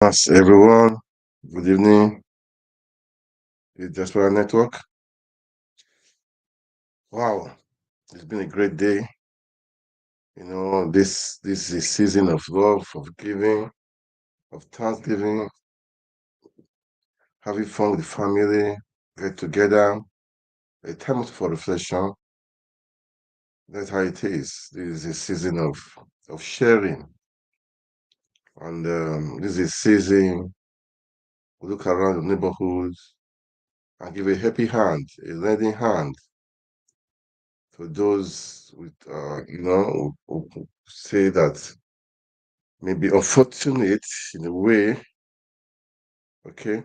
Yes, everyone. Good evening. It's Diaspora Network. Wow, it's been a great day. This is a season of love, of giving, of Thanksgiving, having fun with the family, get together, a time for reflection. That's how it is. This is a season of sharing, and this is a season we look around the neighborhood and give a happy hand, a lending hand to those with, who say that maybe unfortunate in a way, okay?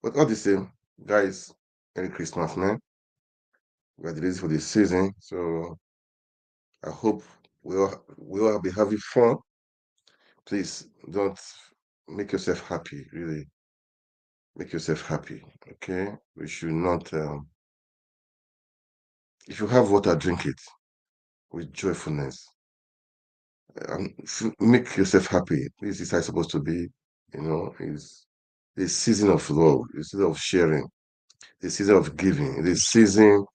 But all the same, guys, Merry Christmas, man. We are ready for the season, so I hope we all be having fun. Please don't make yourself happy, really. Make yourself happy, okay? We should not, if you have water, drink it with joyfulness. Make yourself happy. This is how it's supposed to be, is a season of love, a season of sharing, a season of giving, the season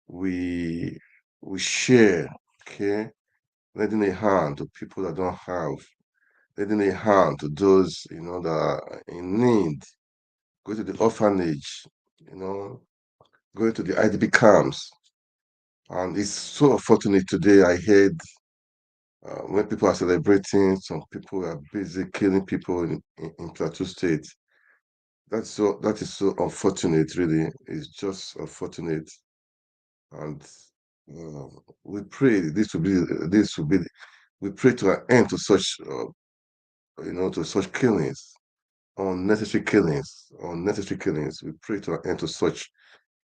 we we share, okay, lending a hand to people that don't have, lending a hand to those that are in need, go to the orphanage, you know, going to the IDP camps. And it's so unfortunate today. I heard when people are celebrating, some people are busy killing people in Plateau State. That is so unfortunate, really. It's just unfortunate. And uh, we pray this will be we pray to an end to such to such killings, unnecessary killings. We pray to an end to such.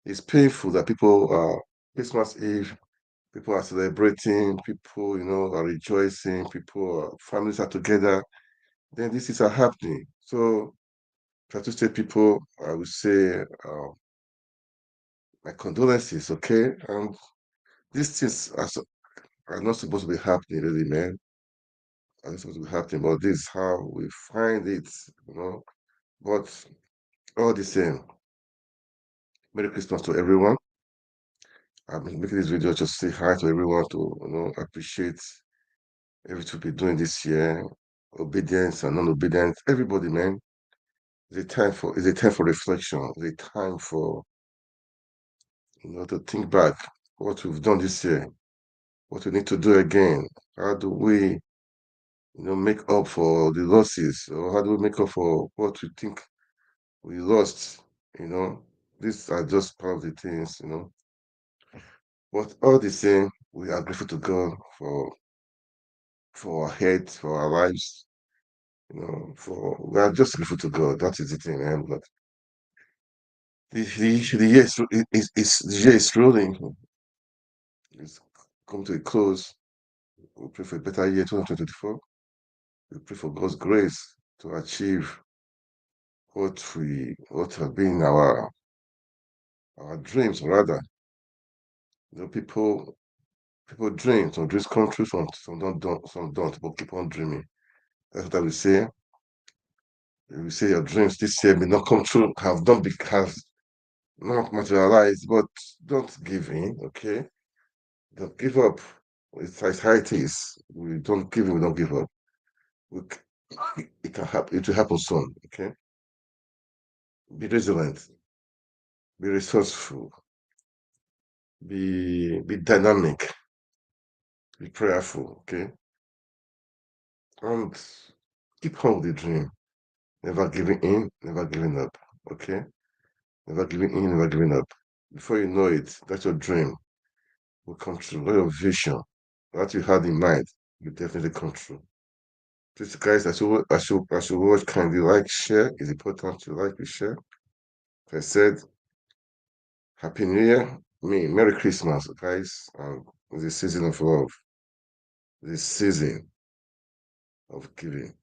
It's painful that people Christmas Eve, people are celebrating, people are rejoicing, families are together. Then this is happening. So Plateau State people, I would say my condolences, okay? And these things are not supposed to be happening, really, man. Are not supposed to be happening, but this is how we find it. But all the same, Merry Christmas to everyone. I've been making this video just to say hi to everyone, to appreciate everything we've been doing this year, obedience and non-obedience. Everybody, man, it's a time for reflection. It's a time for to think back what we've done this year, what we need to do again. How do we make up for the losses, or how do we make up for what we think we lost? You know, these are just part of the things. But all the same, we are grateful to God for our health, for our lives. For we are just grateful to God. That is the thing, man. But the year the year is rolling. It's come to a close. We pray for a better year, 2024. We pray for God's grace to achieve what have been our dreams, rather. People dream. Some dreams come true, some don't, but keep on dreaming. That's what I will say. You say your dreams this year may not come true, have not materialized, but don't give in, okay? Don't give up. It's how it is. We don't give in, we don't give up. It can happen, it will happen soon, okay? Be resilient, be resourceful, be dynamic, be prayerful, okay? And keep on with the dream. Never giving in, never giving up, okay? Never giving in, never giving up. Before you know it, that's your dream will come true. All your vision that you had in mind will definitely come true. Please, guys, I should watch. Kindly like, share. It's important to like and share. Like I said, Happy New Year. Merry Christmas, guys. It's a season of love. This season of giving.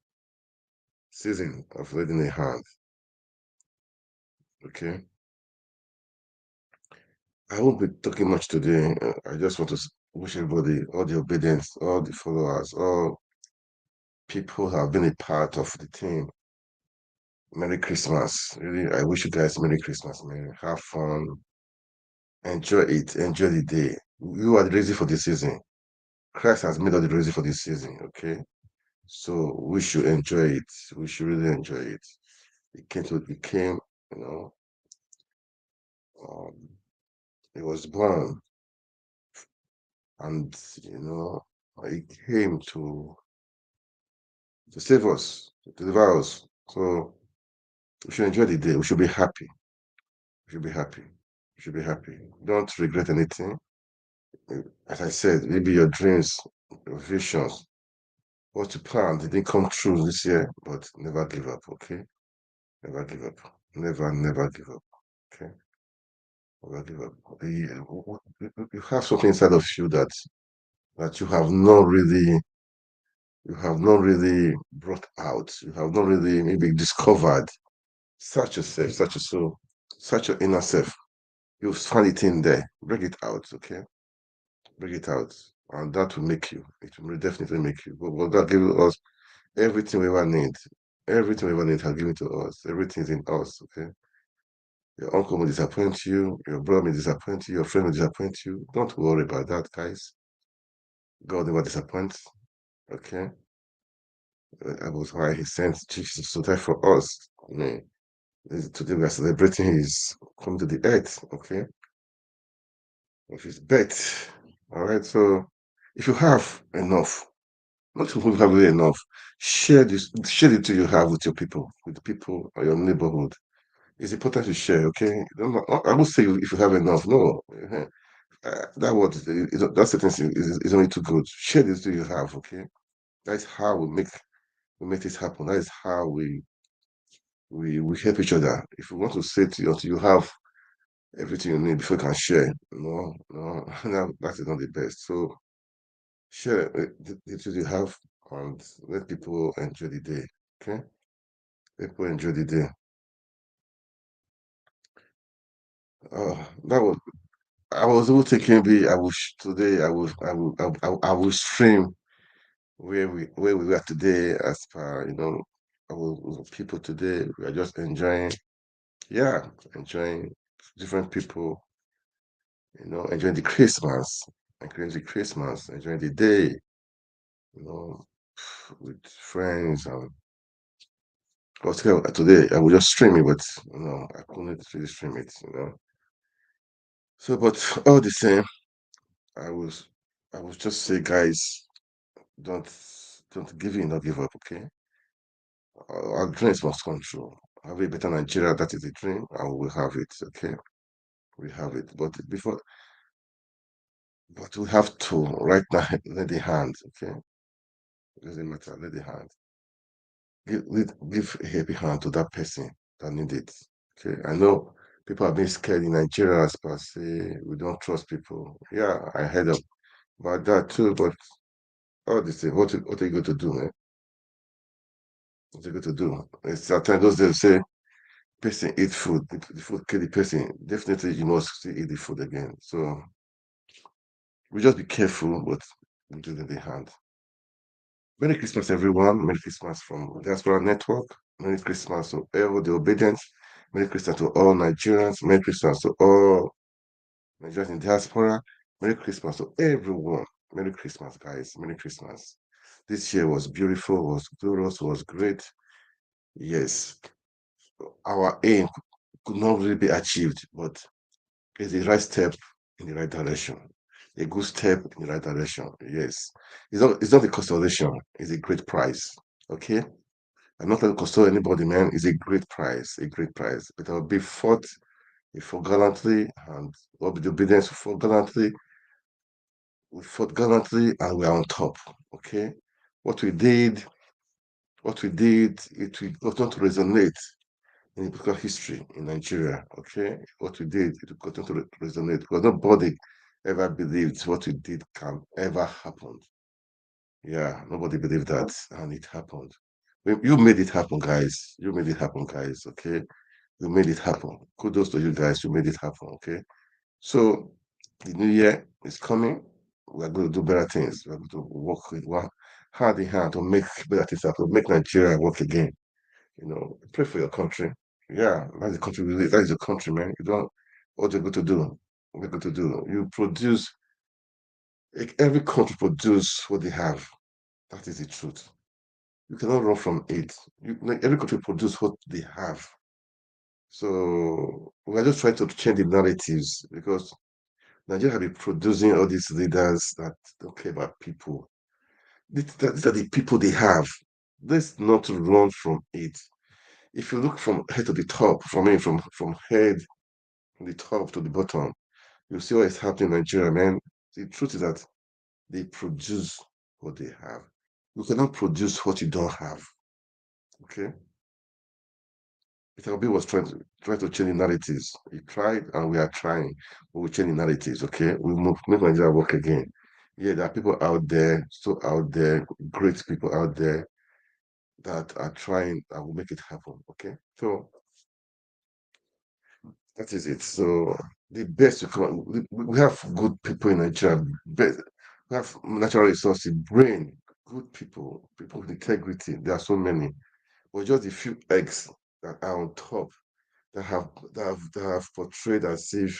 Season of lending a hand. Okay. I won't be talking much today. I just want to wish everybody, all the obedience, all the followers, all people have been a part of the team. Merry Christmas. Really, I wish you guys Merry Christmas, man. Have fun. Enjoy it. Enjoy the day. You are ready for the season. Christ has made us ready for this season, okay? So we should enjoy it. We should really enjoy it. It came, you know, um, it was born and it came to save us, to deliver us. So we should enjoy the day. We should be happy. We should be happy. We should be happy. Don't regret anything. As I said, maybe your dreams, your visions, what you planned, they didn't come true this year, but never give up, okay? Never give up. Never, never give up. Okay? Never give up. You have something inside of you that you have not really brought out. You have not really maybe discovered. Search yourself, search your soul, search your inner self. You'll find it in there. Bring it out, okay? Bring it out. And that will make you. It will definitely make you. But God gave us everything we ever need. Everything we ever need has given to us. Everything is in us, okay? Your uncle will disappoint you, your brother will disappoint you, your friend will disappoint you. Don't worry about that, guys. God never disappoints, okay? That was why he sent Jesus to die for us. I mean, today we are celebrating his coming to the earth, okay? Of his birth. All right, so if you have enough, not if you have really enough, share the two you have with your people, with the people or your neighborhood. It's important to share, okay? I would say if you have enough, no. That word, that sentence is only too good. Share this do you have, okay? That's how we make this happen. That is how we help each other. If you want to say to you until you have everything you need before you can share, no, no, that is not the best. So share the things you have and let people enjoy the day. Okay, people enjoy the day. That was I was even thinking, maybe today. I will stream where we are today as per our people today. We are just enjoying, yeah, enjoying different people, enjoying the Christmas, enjoying the day, you know, with friends. And today I will just stream it, but I couldn't really stream it. So, but all the same, I was I would just say, guys, don't don't give in, don't give up. Okay, our dreams must come true. Have a better Nigeria. That is the dream, and we have it. Okay, we have it. But we have to right now let the hand. Okay, it doesn't matter. Let the hand. Give a happy hand to that person that need it. Okay, I know people have been scared in Nigeria as per say we don't trust people. Yeah, I heard about that too. But all the same, what are you going to do, man? What are you going to do? It's at times those days say person eat food, the food kill the person. Definitely, you must still eat the food again. So we just be careful, but we do it in the hand. Merry Christmas, everyone. Merry Christmas from Diaspora Network. Merry Christmas to all the obedience. Merry Christmas to all Nigerians. Merry Christmas to all Nigerians in diaspora. Merry Christmas to everyone. Merry Christmas, guys. Merry Christmas. This year was beautiful, was glorious, was great. Yes, our aim could not really be achieved, but it's the right step in the right direction. A good step in the right direction. Yes. It's not a consolation, it's a great prize. Okay? I'm not going to console anybody, man. It's a great prize, a great prize. But I'll be fought, we fought gallantly, and what be the obedience, we fought gallantly, and we're on top. Okay? What we did, it will continue to resonate in the political history in Nigeria. Okay? What we did, it will continue to resonate because nobody ever believed what we did can ever happen. Yeah, nobody believed that, and it happened. You made it happen, guys. You made it happen, guys. Okay? You made it happen. Kudos to you guys. You made it happen. Okay. So the new year is coming. We are going to do better things. We are going to work with one hand in hand to make better things happen, make Nigeria work again. Pray for your country. Yeah, that's the country we live. That is your country, man. You don't what you're going to do. What you're going to do. You produce every country produce what they have. That is the truth. You cannot run from it. Every country produce what they have. So we are just trying to change the narratives because Nigeria have been producing all these leaders that don't care about people. These are the people they have. Let's not run from it. If you look from head to the top, from head from the top to the bottom, you see what is happening in Nigeria, man. The truth is that they produce what they have. You cannot produce what you don't have. Okay? Peter Obi was trying to change the narratives. He tried, and we are trying. But we change the narratives. Okay, we make Nigeria work again. Yeah, there are people out there, so out there, great people out there that are trying and will make it happen. Okay, so that is it. So the best we have good people in Nigeria. We have natural resources, brain, good people with integrity. There are so many, but just a few eggs that are on top that have portrayed as if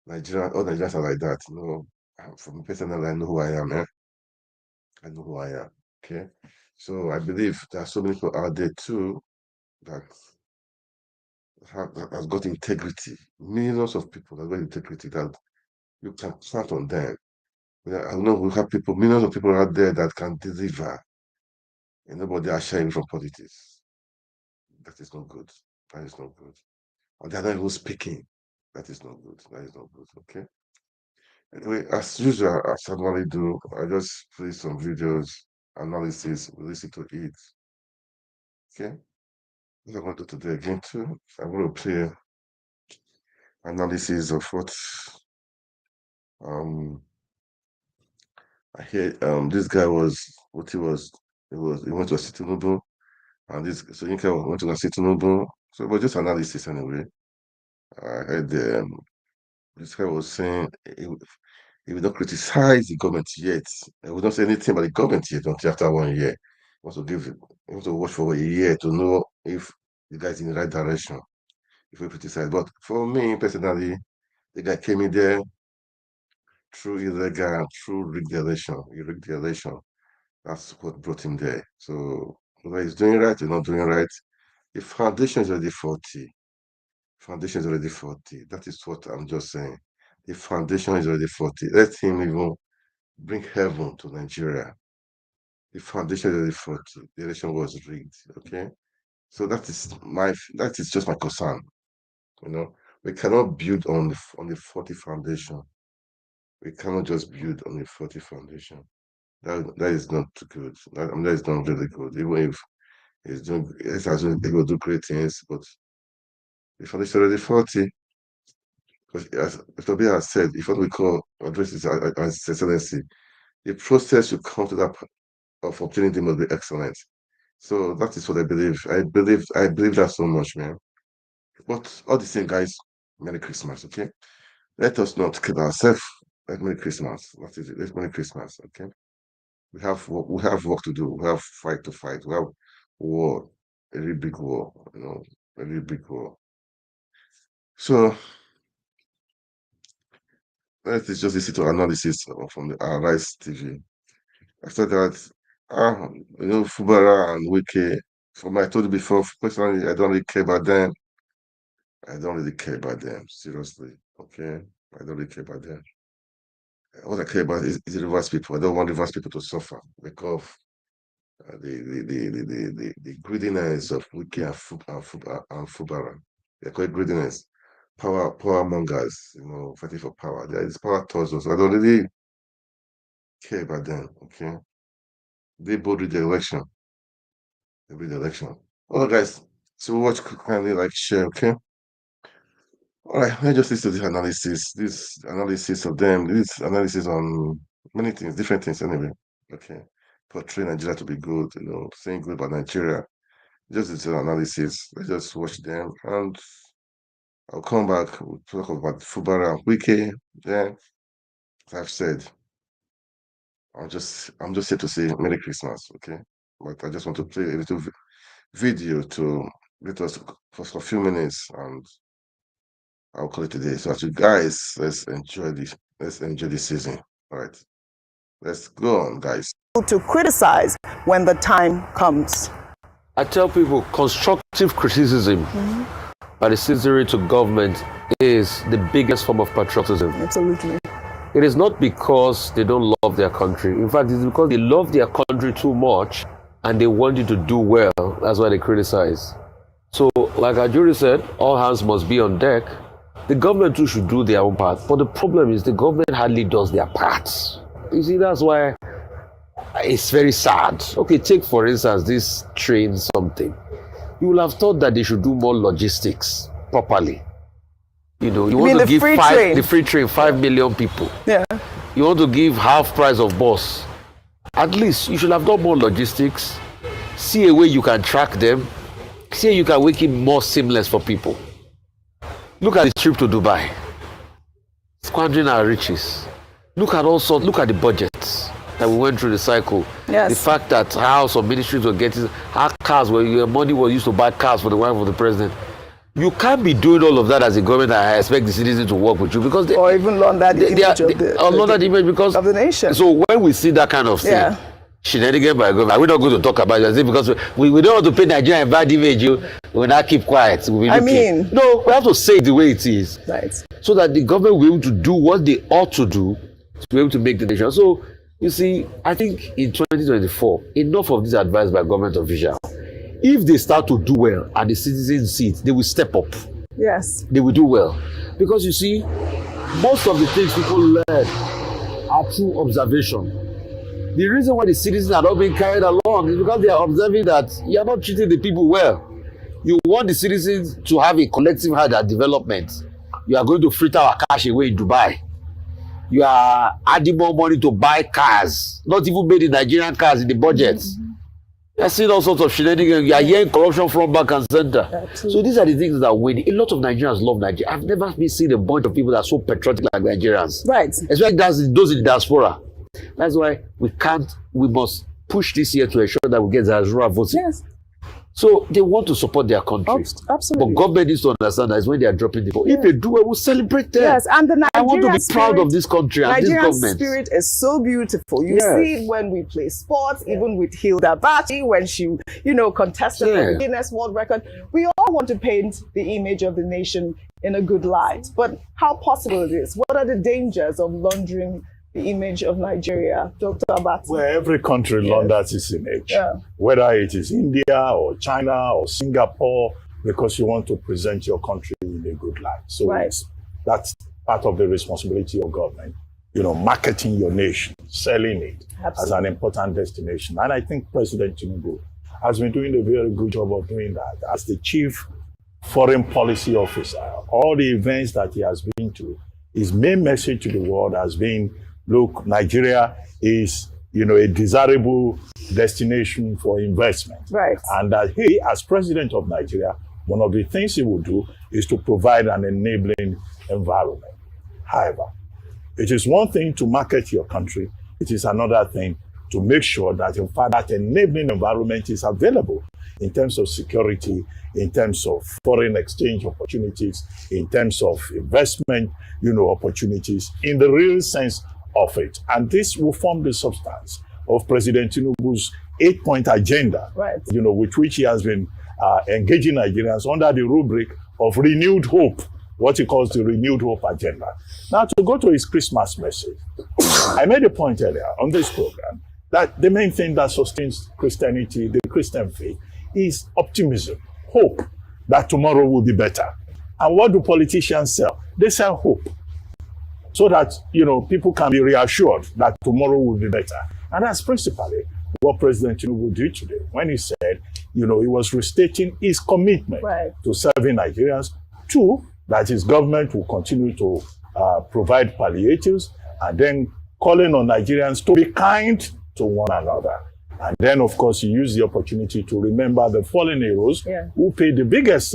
all Nigerians are like that. From me personally, I know who I am. I know who I am. Okay, so I believe there are so many people out there too that that has got integrity. Millions of people that got integrity that you can count on them. I know we have millions of people out there that can deliver, but they are shying from politics. That is not good. That is not good. And they are not even speaking. That is not good. That is not good. Okay. Anyway, as usual, as I normally do, I just play some videos, analysis, we listen to it. Okay. What I'm going to do today again too. I'm going to play analysis of um I hear this guy was what he went to a Tinubu and this so Yinka went to a Tinubu. So it was just analysis anyway. I heard this guy was saying he will not criticize the government yet. He will not say anything about the government yet until after 1 year. He wants to he wants to watch for a year to know if the guy is in the right direction. If we criticize, but for me personally, the guy came in there through illegal and through rigged the election. He rigged the election. That's what brought him there. So whether he's doing right or not doing right, the foundation is already faulty. Foundation is already faulty. That is what I'm just saying. The foundation is already faulty. Let him even bring heaven to Nigeria. The foundation is already faulty. The election was rigged. Okay. So that is just my concern. We cannot build on the faulty foundation. We cannot just build on a faulty foundation. That is not good. That is not really good. Even if it's assume they will do great things, but the foundation is already faulty. Because as Toby has said, if what we call address is as excellency, the process you come to that of opportunity must be excellent. So that is what I believe. I believe that so much, man. But all the same, guys, Merry Christmas, okay? Let us not kill ourselves. Merry Christmas. What is it? Let's Merry Christmas, okay? We have work to do. We have fight to fight. We have war, a really big war, a really big war. So let's just listen to analysis from the Arise TV. After that, Fubara and Wiki. From I told you before, personally, I don't really care about them. I don't really care about them, seriously. Okay, I don't really care about them. What I care about is the reverse people. I don't want reverse people to suffer because the greediness of Wiki and Fubara. They call it greediness. Power mongers, fighting for power. There is power towards us. I don't really care about them. Okay, they both read the election. They read the election. All right, guys. So watch kindly like share. Okay. All right. Let's just listen to this analysis. This analysis of them. This analysis on many things, different things. Anyway. Okay. Portray Nigeria to be good. Saying good about Nigeria. Just this analysis. Let's just watch them, and I'll come back. We'll talk about Fubara and Wiki. Then, as I've said, I'm just here to say Merry Christmas, okay? But I just want to play a little video to let us for a few minutes, and I'll call it today. So, as you guys, let's enjoy this season. All right, let's go on, guys. To criticize when the time comes. I tell people constructive criticism by the citizenry to government is the biggest form of patriotism. Absolutely. It is not because they don't love their country. In fact, it's because they love their country too much and they want you to do well. That's why they criticize. So, like Ajuri said, all hands must be on deck. The government too should do their own part. But the problem is the government hardly does their parts. You see, that's why it's very sad. Okay, take for instance this train something. You will have thought that they should do more logistics properly. You know, you want to give the free train 5 million people. Yeah. You want to give half price of bus. At least you should have done more logistics. See a way you can track them. See how you can make it more seamless for people. Look at the trip to Dubai. Squandering our riches. Look at the budgets that we went through the cycle. Yes. The fact that how some ministries were getting our cars, where your money was used to buy cars for the wife of the president. You can't be doing all of that as a government and I expect the citizens to work with you because or even launder the image of the nation. So when we see that kind of thing, shenanigans by government, are we not going to talk about it? Because we don't want to pay Nigeria a bad image. We will not keep quiet. No, we have to say it the way it is. Right. So that the government will be able to do what they ought to do to be able to make the nation. So, you see, I think in 2024, enough of this advice by government officials. If they start to do well and the citizens see it, they will step up. Yes. They will do well. Because you see, most of the things people learn are through observation. The reason why the citizens are not being carried along is because they are observing that you are not treating the people well. You want the citizens to have a collective heart at development. You are going to fritter our cash away in Dubai. You are adding more money to buy cars, not even made in Nigerian cars in the budget. You are seeing all sorts of shenanigans. You are hearing corruption from back and center. Absolutely. So these are the things that win. A lot of Nigerians love Nigeria. I've never seen a bunch of people that are so patriotic like Nigerians. Right. Especially those in the diaspora. That's why we must push this year to ensure that we get the rural voting. Yes. So they want to support their country. Absolutely. But government needs to understand that is when they are dropping the ball. If they do, we'll celebrate them. Yes, and the Nigerian I want to be proud of this country and this government. Nigerian spirit is so beautiful. You see it when we play sports, even with Hilda Baci, when she, contested the Guinness World Record. We all want to paint the image of the nation in a good light. But how possible it is? What are the dangers of laundering the image of Nigeria, Dr. Abati? Well, every country launders its image, whether it is India or China or Singapore, because you want to present your country in a good light. So that's part of the responsibility of government, marketing your nation, selling it as an important destination. And I think President Tinubu has been doing a very good job of doing that. As the chief foreign policy officer, all the events that he has been to, his main message to the world has been, look, Nigeria is, a desirable destination for investment. Right. And that he, as president of Nigeria, one of the things he will do is to provide an enabling environment. However, it is one thing to market your country. It is another thing to make sure that, in fact, that enabling environment is available in terms of security, in terms of foreign exchange opportunities, in terms of investment, opportunities, in the real sense of it. And this will form the substance of President Tinubu's 8-point agenda, with which he has been engaging Nigerians under the rubric of renewed hope, what he calls the renewed hope agenda. Now, to go to his Christmas message, I made a point earlier on this program that the main thing that sustains Christianity, the Christian faith, is optimism, hope that tomorrow will be better. And what do politicians sell? They sell hope, so that, people can be reassured that tomorrow will be better. And that's principally what President Tinubu did today when he said, he was restating his commitment to serving Nigerians. 2, that his government will continue to provide palliatives, and then calling on Nigerians to be kind to one another. And then, of course, he used the opportunity to remember the fallen heroes who paid the biggest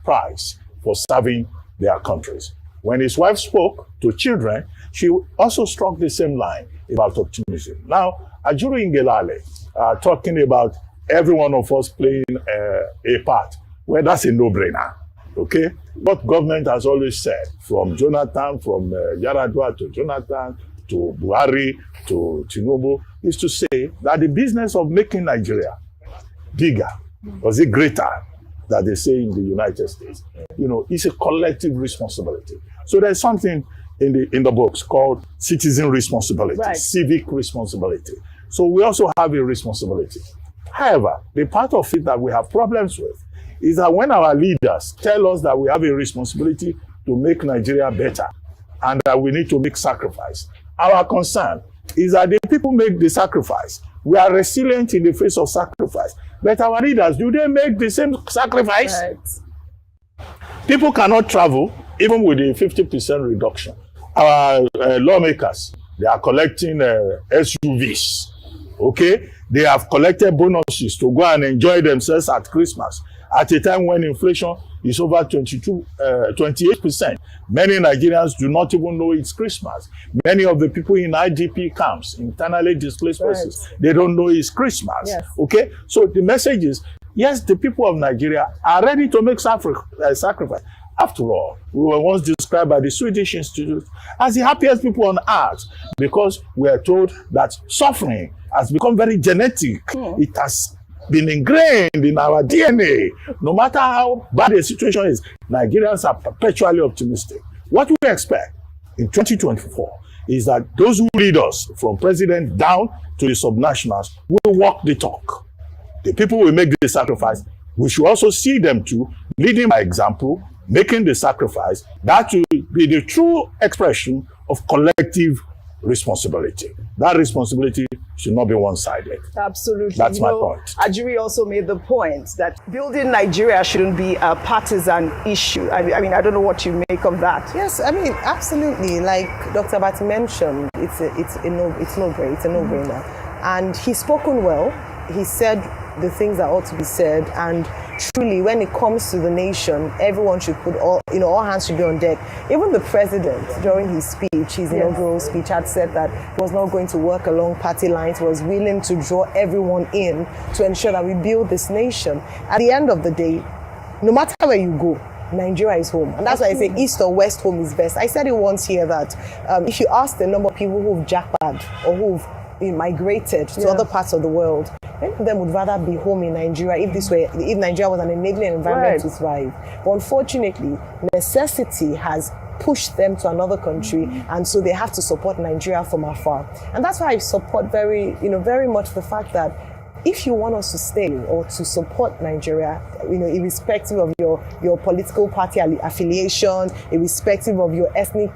price for serving their countries. When his wife spoke to children, she also struck the same line about optimism. Now, Ajuri Ngelale, talking about every one of us playing a part, well, that's a no-brainer, okay? What government has always said, from Jonathan, from Yaradua to Jonathan, to Buhari, to Tinubu, is to say that the business of making Nigeria bigger, or greater, that they say in the United States, it's a collective responsibility. So there's something in the books called citizen responsibility, civic responsibility. So we also have a responsibility. However, the part of it that we have problems with is that when our leaders tell us that we have a responsibility to make Nigeria better and that we need to make sacrifice, our concern is that the people make the sacrifice. We are resilient in the face of sacrifice. But our leaders, do they make the same sacrifice? Right. People cannot travel even with a 50% reduction. Our lawmakers, they are collecting SUVs, okay? They have collected bonuses to go and enjoy themselves at Christmas at a time when inflation is over 28%. Many Nigerians do not even know it's Christmas. Many of the people in IDP camps, internally displaced persons, they don't know it's Christmas. Yes. Okay? So the message is, yes, the people of Nigeria are ready to make sacrifice. After all, we were once described by the Swedish Institute as the happiest people on earth because we are told that suffering has become very genetic. It has been ingrained in our DNA. No matter how bad the situation is, Nigerians are perpetually optimistic. What we expect in 2024 is that those who lead us, from president down to the subnationals, will walk the talk. The people will make the sacrifice. We should also see them too, leading by example, making the sacrifice. That will be the true expression of collective responsibility. That responsibility should not be one-sided. Absolutely. That's my point. Ajuri also made the point that building Nigeria shouldn't be a partisan issue. I mean, I don't know what you make of that. Yes, I mean, absolutely. Like Dr. Bati mentioned, it's a no-brainer. And he's spoken well. He said the things that ought to be said, and truly, when it comes to the nation, everyone should put all hands should be on deck. Even the president, during his speech, his inaugural speech, had said that he was not going to work along party lines. He was willing to draw everyone in to ensure that we build this nation. At the end of the day, no matter where you go, Nigeria is home. And that's why I say east or west, home is best. I said it once here that if you ask the number of people who've jackpot or who've migrated to other parts of the world, many of them would rather be home in Nigeria if Nigeria was an enabling environment to thrive. But unfortunately, necessity has pushed them to another country, and so they have to support Nigeria from afar. And that's why I support very much the fact that if you want us to stay or to support Nigeria, irrespective of your political party affiliation, irrespective of your ethnic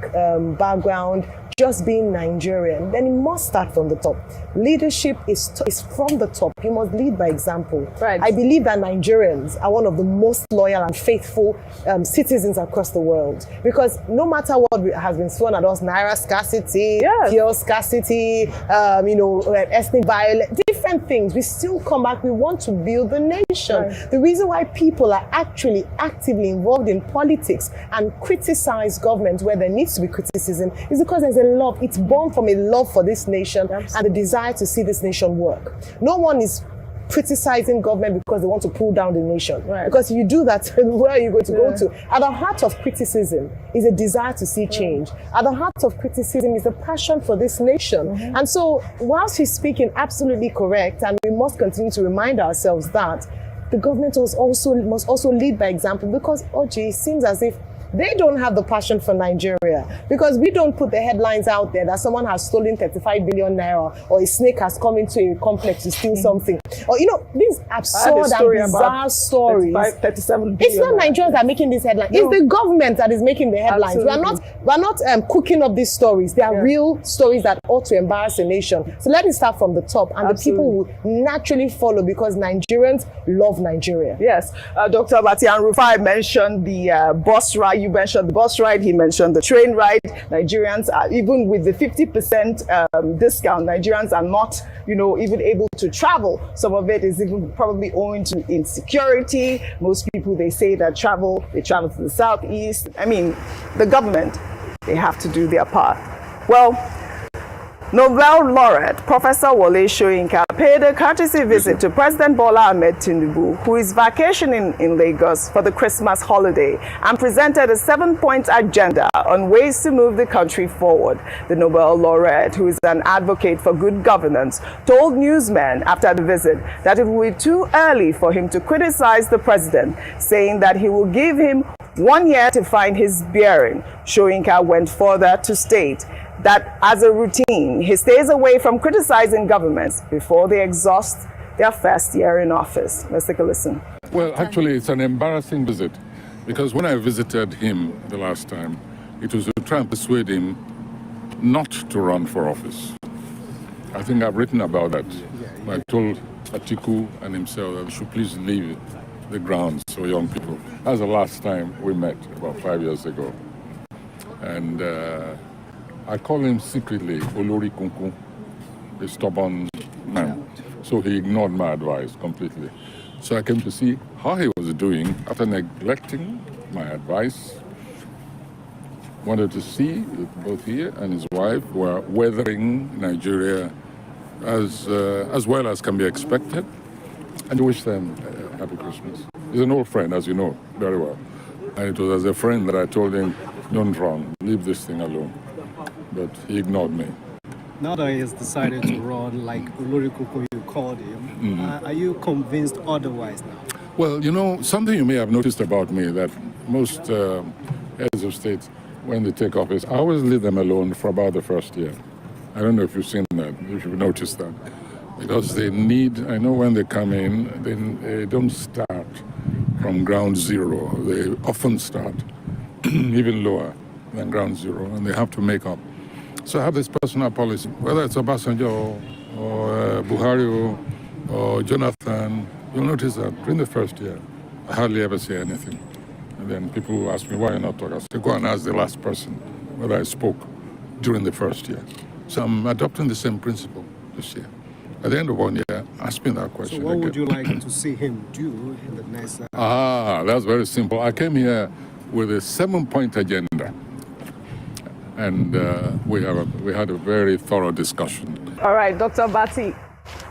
background, just being Nigerian, then it must start from the top. Leadership is from the top. You must lead by example. Right. I believe that Nigerians are one of the most loyal and faithful citizens across the world, because no matter what has been thrown at us, naira scarcity, fuel scarcity, ethnic violence, different things, we still come back. We want to build the nation. Right. The reason why people are actually actively involved in politics and criticize government where there needs to be criticism is because there's a love. It's born from a love for this nation and the desire to see this nation work. No one is criticizing government because they want to pull down the nation. Right. Because if you do that, where are you going to go to? At the heart of criticism is a desire to see change. At the heart of criticism is a passion for this nation. Mm-hmm. And so, whilst he's speaking absolutely correct, and we must continue to remind ourselves that the government must also lead by example, because it seems as if they don't have the passion for Nigeria, because we don't put the headlines out there that someone has stolen 35 billion naira or a snake has come into a complex to steal something. Or, these absurd and bizarre stories. 37 billion. It's not Nigerians that are making these headlines. No. It's the government that is making the headlines. Absolutely. We're not cooking up these stories. They are real stories that ought to embarrass a nation. So let it start from the top, and the people will naturally follow, because Nigerians love Nigeria. Yes. Dr. Bati and Rufai mentioned the bus riot you mentioned the bus ride, he mentioned the train ride. Nigerians are, even with the 50% discount, Nigerians are not, even able to travel. Some of it is even probably owing to insecurity. Most people, they say that they travel to the southeast. I mean, the government, they have to do their part. Well, Nobel laureate Professor Wole Soyinka paid a courtesy visit to President Bola Ahmed Tinubu, who is vacationing in Lagos for the Christmas holiday, and presented a 7-point agenda on ways to move the country forward. The Nobel laureate, who is an advocate for good governance, told newsmen after the visit that it will be too early for him to criticize the president, saying that he will give him 1 year to find his bearing. Soyinka went further to state that as a routine, he stays away from criticizing governments before they exhaust their first year in office. Let's take a listen. Well, actually, it's an embarrassing visit, because when I visited him the last time, it was to try and persuade him not to run for office. I think I've written about that. I told Atiku and himself that they should please leave the grounds for young people. That was the last time we met, about 5 years ago. And I call him secretly Olori Kunkun, a stubborn man. So he ignored my advice completely. So I came to see how he was doing after neglecting my advice. Wanted to see if both he and his wife were weathering Nigeria as well as can be expected, and to wish them a happy Christmas. He's an old friend, as you know very well. And it was as a friend that I told him, don't run, leave this thing alone. But he ignored me. Now that he has decided to run, like Olori Kunkun, you called him, are you convinced otherwise now? Well, something you may have noticed about me, that most heads of state, when they take office, I always leave them alone for about the first year. I don't know if you've seen that, if you've noticed that. Because I know when they come in, they don't start from ground zero. They often start even lower than ground zero, and they have to make up. So I have this personal policy, whether it's Obasanjo or Buhari or Jonathan, you'll notice that during the first year, I hardly ever say anything. And then people will ask me, why are you not talking? I say, go and ask the last person whether I spoke during the first year. So I'm adopting the same principle this year. At the end of 1 year, ask me that question. So what would you like to see him do in the next... That's very simple. I came here with a 7-point agenda. And we had a very thorough discussion. All right, Dr. Bati,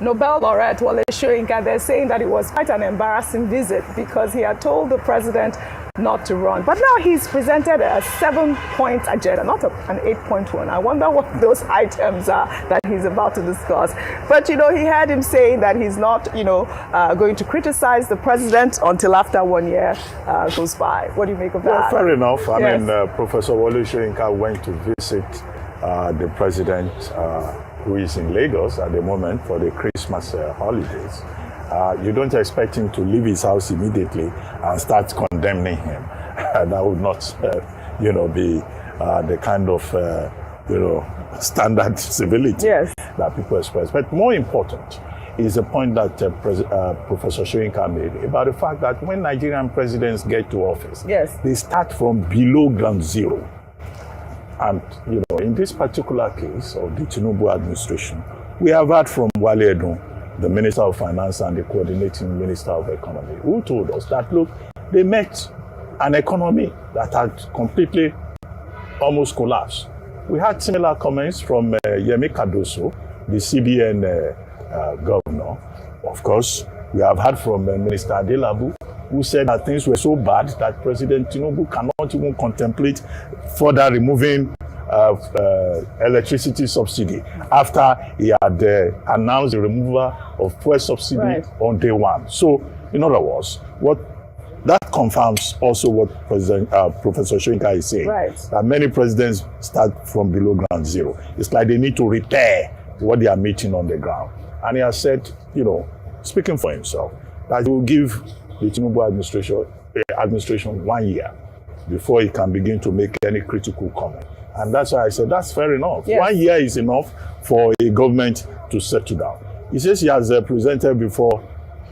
Nobel laureate Wole Soyinka, they're saying that it was quite an embarrassing visit because he had told the president not to run. But now he's presented a 7-point agenda, not an 8-point one. I wonder what those items are that he's about to discuss. But, he had him saying that he's not, going to criticize the president until after 1 year goes by. What do you make of that? Well, fair enough. Yes. I mean, Professor Wole Soyinka went to visit the president who is in Lagos at the moment for the Christmas holidays. You don't expect him to leave his house immediately and start condemning him. That would not, be the kind of, standard civility that people express. But more important is the point that Professor Soyinka made about the fact that when Nigerian presidents get to office, they start from below ground zero. And, in this particular case of the Tinubu administration, we have heard from Wale Edun, the Minister of Finance and the Coordinating Minister of Economy, who told us that, look, they met an economy that had completely almost collapsed. We had similar comments from Yemi Cardoso, the CBN governor. Of course, we have heard from Minister Adelabu, who said that things were so bad that President Tinubu cannot even contemplate further removing electricity subsidy after he had announced the removal of fuel subsidy on day one. So, in other words, that confirms also what Professor Soyinka is saying, that many presidents start from below ground zero. It's like they need to repair what they are meeting on the ground. And he has said, speaking for himself, that he will give the Tinubu administration 1 year before he can begin to make any critical comment. And that's why I said that's fair enough. 1 year is enough for a government to settle down. He says he has presented before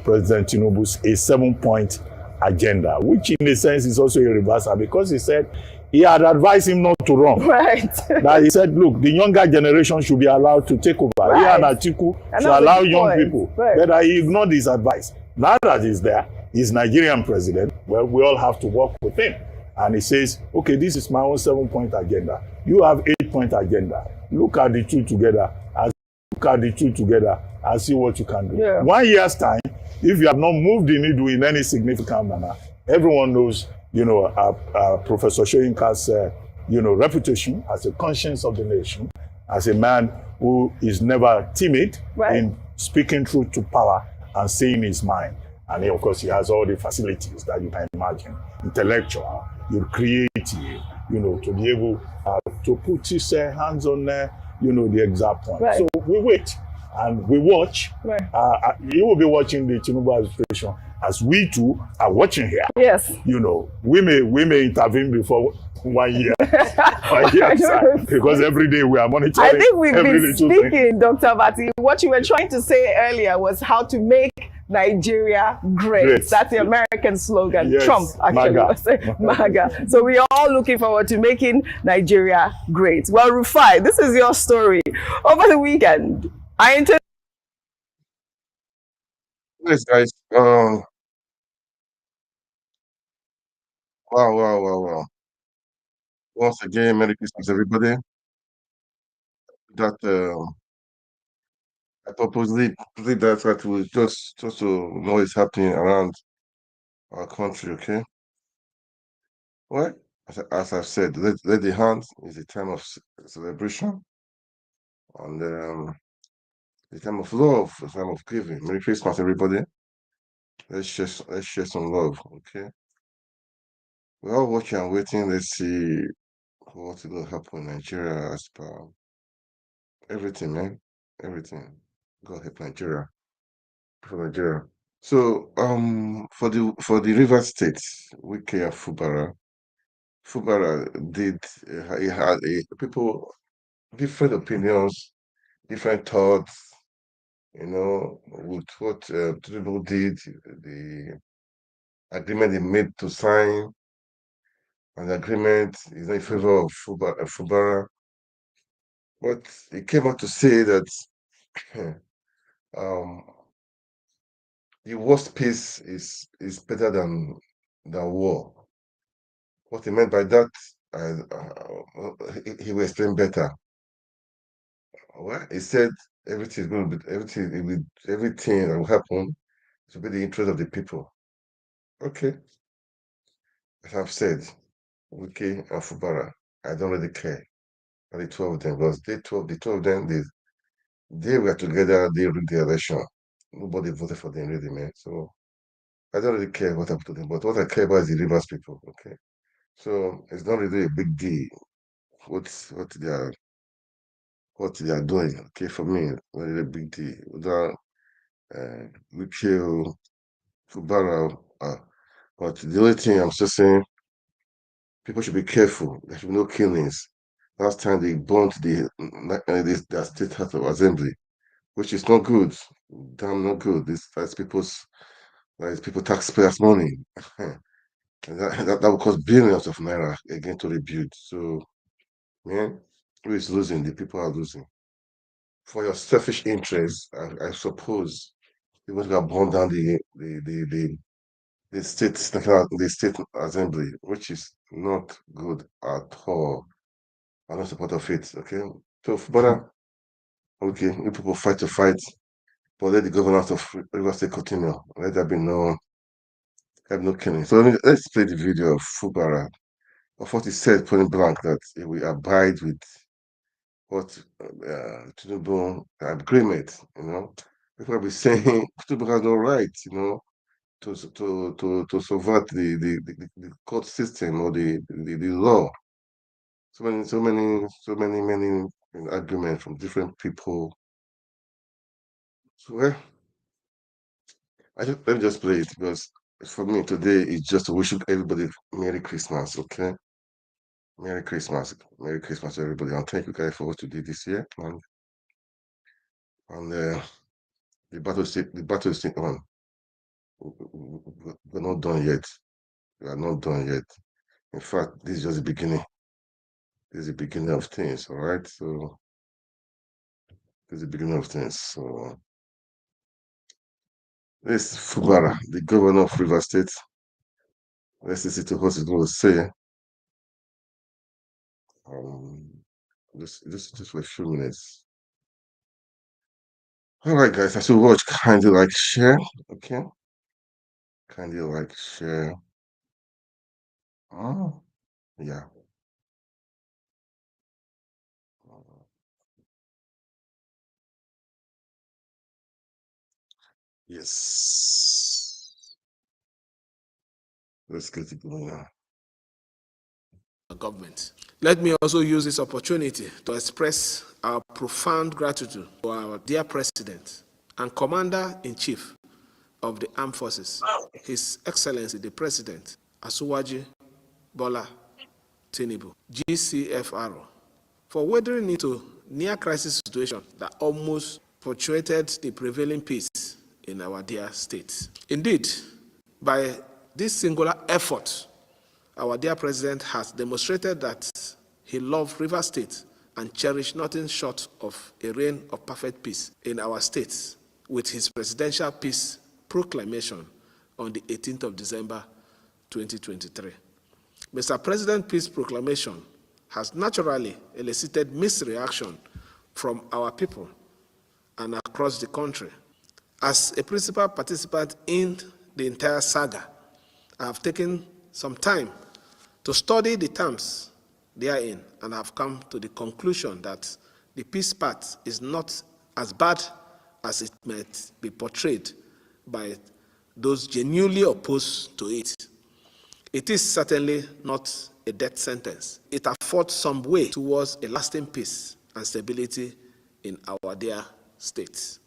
President Tinubu a 7-point agenda, which in a sense is also irreversible, because he said he had advised him not to run. Right. That he said, look, the younger generation should be allowed to take over. Right. He and Atiku should allow young people. Right. But he ignored his advice. Now that he's there, he's Nigerian president, well, we all have to work with him. And he says, okay, this is my own 7-point agenda. You have 8-point agenda. Look at the two together. And see what you can do. Yeah. 1 year's time, if you have not moved the needle in any significant manner, everyone knows, Professor Soyinka's, reputation as a conscience of the nation, as a man who is never timid in speaking truth to power and saying his mind. And of course, he has all the facilities that you can imagine, intellectual, creative, to be able to put his hands on, the exact point. Right. So we wait and we watch. Right. You will be watching the Tinubu administration as we too are watching here. Yes. We may intervene before 1 year. 1 year, because every day we are monitoring. I think we've been speaking, Dr. Bati. What you were trying to say earlier was how to make Nigeria great. That's the American slogan. Yes. Trump actually was saying MAGA. So we are all looking forward to making Nigeria great. Well, Rufai, this is your story. Over the weekend, Yes, guys. Wow. Once again, Merry Christmas, everybody. That I purposely did that was just to know what's happening around our country, okay? Well, as I've said, let the hand is a time of celebration, and the time of love, the time of giving. Merry Christmas, everybody. Let's share some love, okay? We're all watching and waiting. Let's see what will happen in Nigeria as per everything, man. Everything. God help Nigeria. For Nigeria. So for the River State, Wike and Fubara did he had people different opinions, different thoughts, with what Tinubu did, the agreement they made to sign, and the agreement is not in favor of Fubara. But he came out to say that um, the worst peace is better than war. What he meant by that, he will explain better. Well, he said everything is going to be everything that will happen to be the interest of the people. Okay, as I've said, Wike and Fubara, I don't really care. And the 12 of them, because the 12 of them, they were together, they rigged the election. Nobody voted for them, really, man. So I don't really care what happened to them, but what I care about is the Rivers people. Okay, so it's not really a big deal what they are doing. Okay, for me, not really a big deal. Without we kill Fubara, but the only thing I'm just saying, people should be careful. There should be no killings. Last time they burnt the state house of assembly, which is not good. Damn, not good. That's people taxpayers' money. And that will cost billions of naira again to rebuild. So, man, who is losing? The people are losing. For your selfish interests, I suppose you want to burn down the state assembly, which is not good at all. I'm not support of it. Okay, so brother, okay, you people fight to fight, but let the governors of Rivers State continue. Let there be no killing. So let's play the video of Fubara of what he said point blank, that he will abide with what Tinubu agreement. People will be saying Tinubu has no right, to subvert the court system or the law. So many arguments from different people. So well, let me just play it, because for me today it's just to wish everybody Merry Christmas, okay? Merry Christmas to everybody, and thank you guys for what you did this year. And the battle is still on. we're not done yet. We are not done yet. In fact, this is just the beginning. This is the beginning of things, all right? So, this is the beginning of things. So, this Fubara, the governor of River State. Let's listen to what he's going to say. Just for a few minutes. All right, guys, as you watch, kindly like, share, okay? Kindly like, share. Oh, yeah. Yes. Let's get it going now. Government. Let me also use this opportunity to express our profound gratitude to our dear President and Commander-in-Chief of the Armed Forces, His Excellency the President, Asuwaji Bola Tinubu, GCFR, for weathering into near-crisis situation that almost punctuated the prevailing peace in our dear state. Indeed, by this singular effort, our dear President has demonstrated that he loved River State and cherished nothing short of a reign of perfect peace in our states with his presidential peace proclamation on the 18th of December 2023. Mr. President's peace proclamation has naturally elicited mixed reaction from our people and across the country. As a principal participant in the entire saga, I have taken some time to study the terms therein and have come to the conclusion that the peace path is not as bad as it might be portrayed by those genuinely opposed to it. It is certainly not a death sentence. It affords some way towards a lasting peace and stability in our dear states.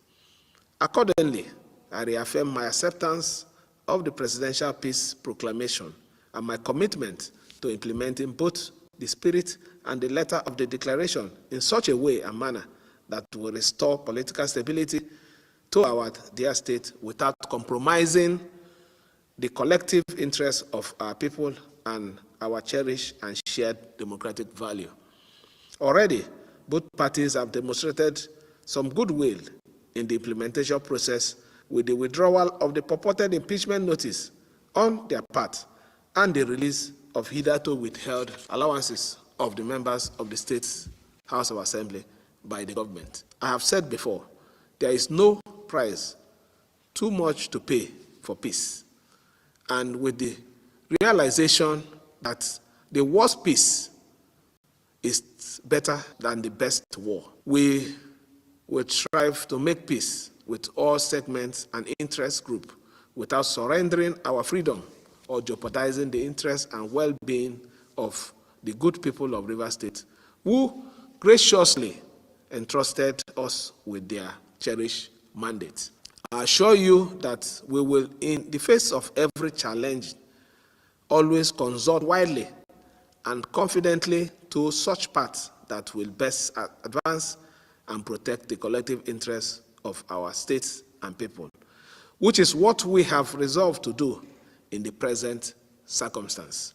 Accordingly, I reaffirm my acceptance of the Presidential Peace Proclamation and my commitment to implementing both the spirit and the letter of the declaration in such a way and manner that will restore political stability to our dear state without compromising the collective interests of our people and our cherished and shared democratic value. Already, both parties have demonstrated some goodwill in the implementation process with the withdrawal of the purported impeachment notice on their part and the release of hitherto withheld allowances of the members of the State's House of Assembly by the government. I have said before, there is no price too much to pay for peace. And with the realization that the worst peace is better than the best war, we will strive to make peace with all segments and interest groups without surrendering our freedom or jeopardizing the interests and well-being of the good people of River State, who graciously entrusted us with their cherished mandate. I assure you that we will, in the face of every challenge, always consult widely and confidently to such paths that will best advance and protect the collective interests of our states and people, which is what we have resolved to do in the present circumstance.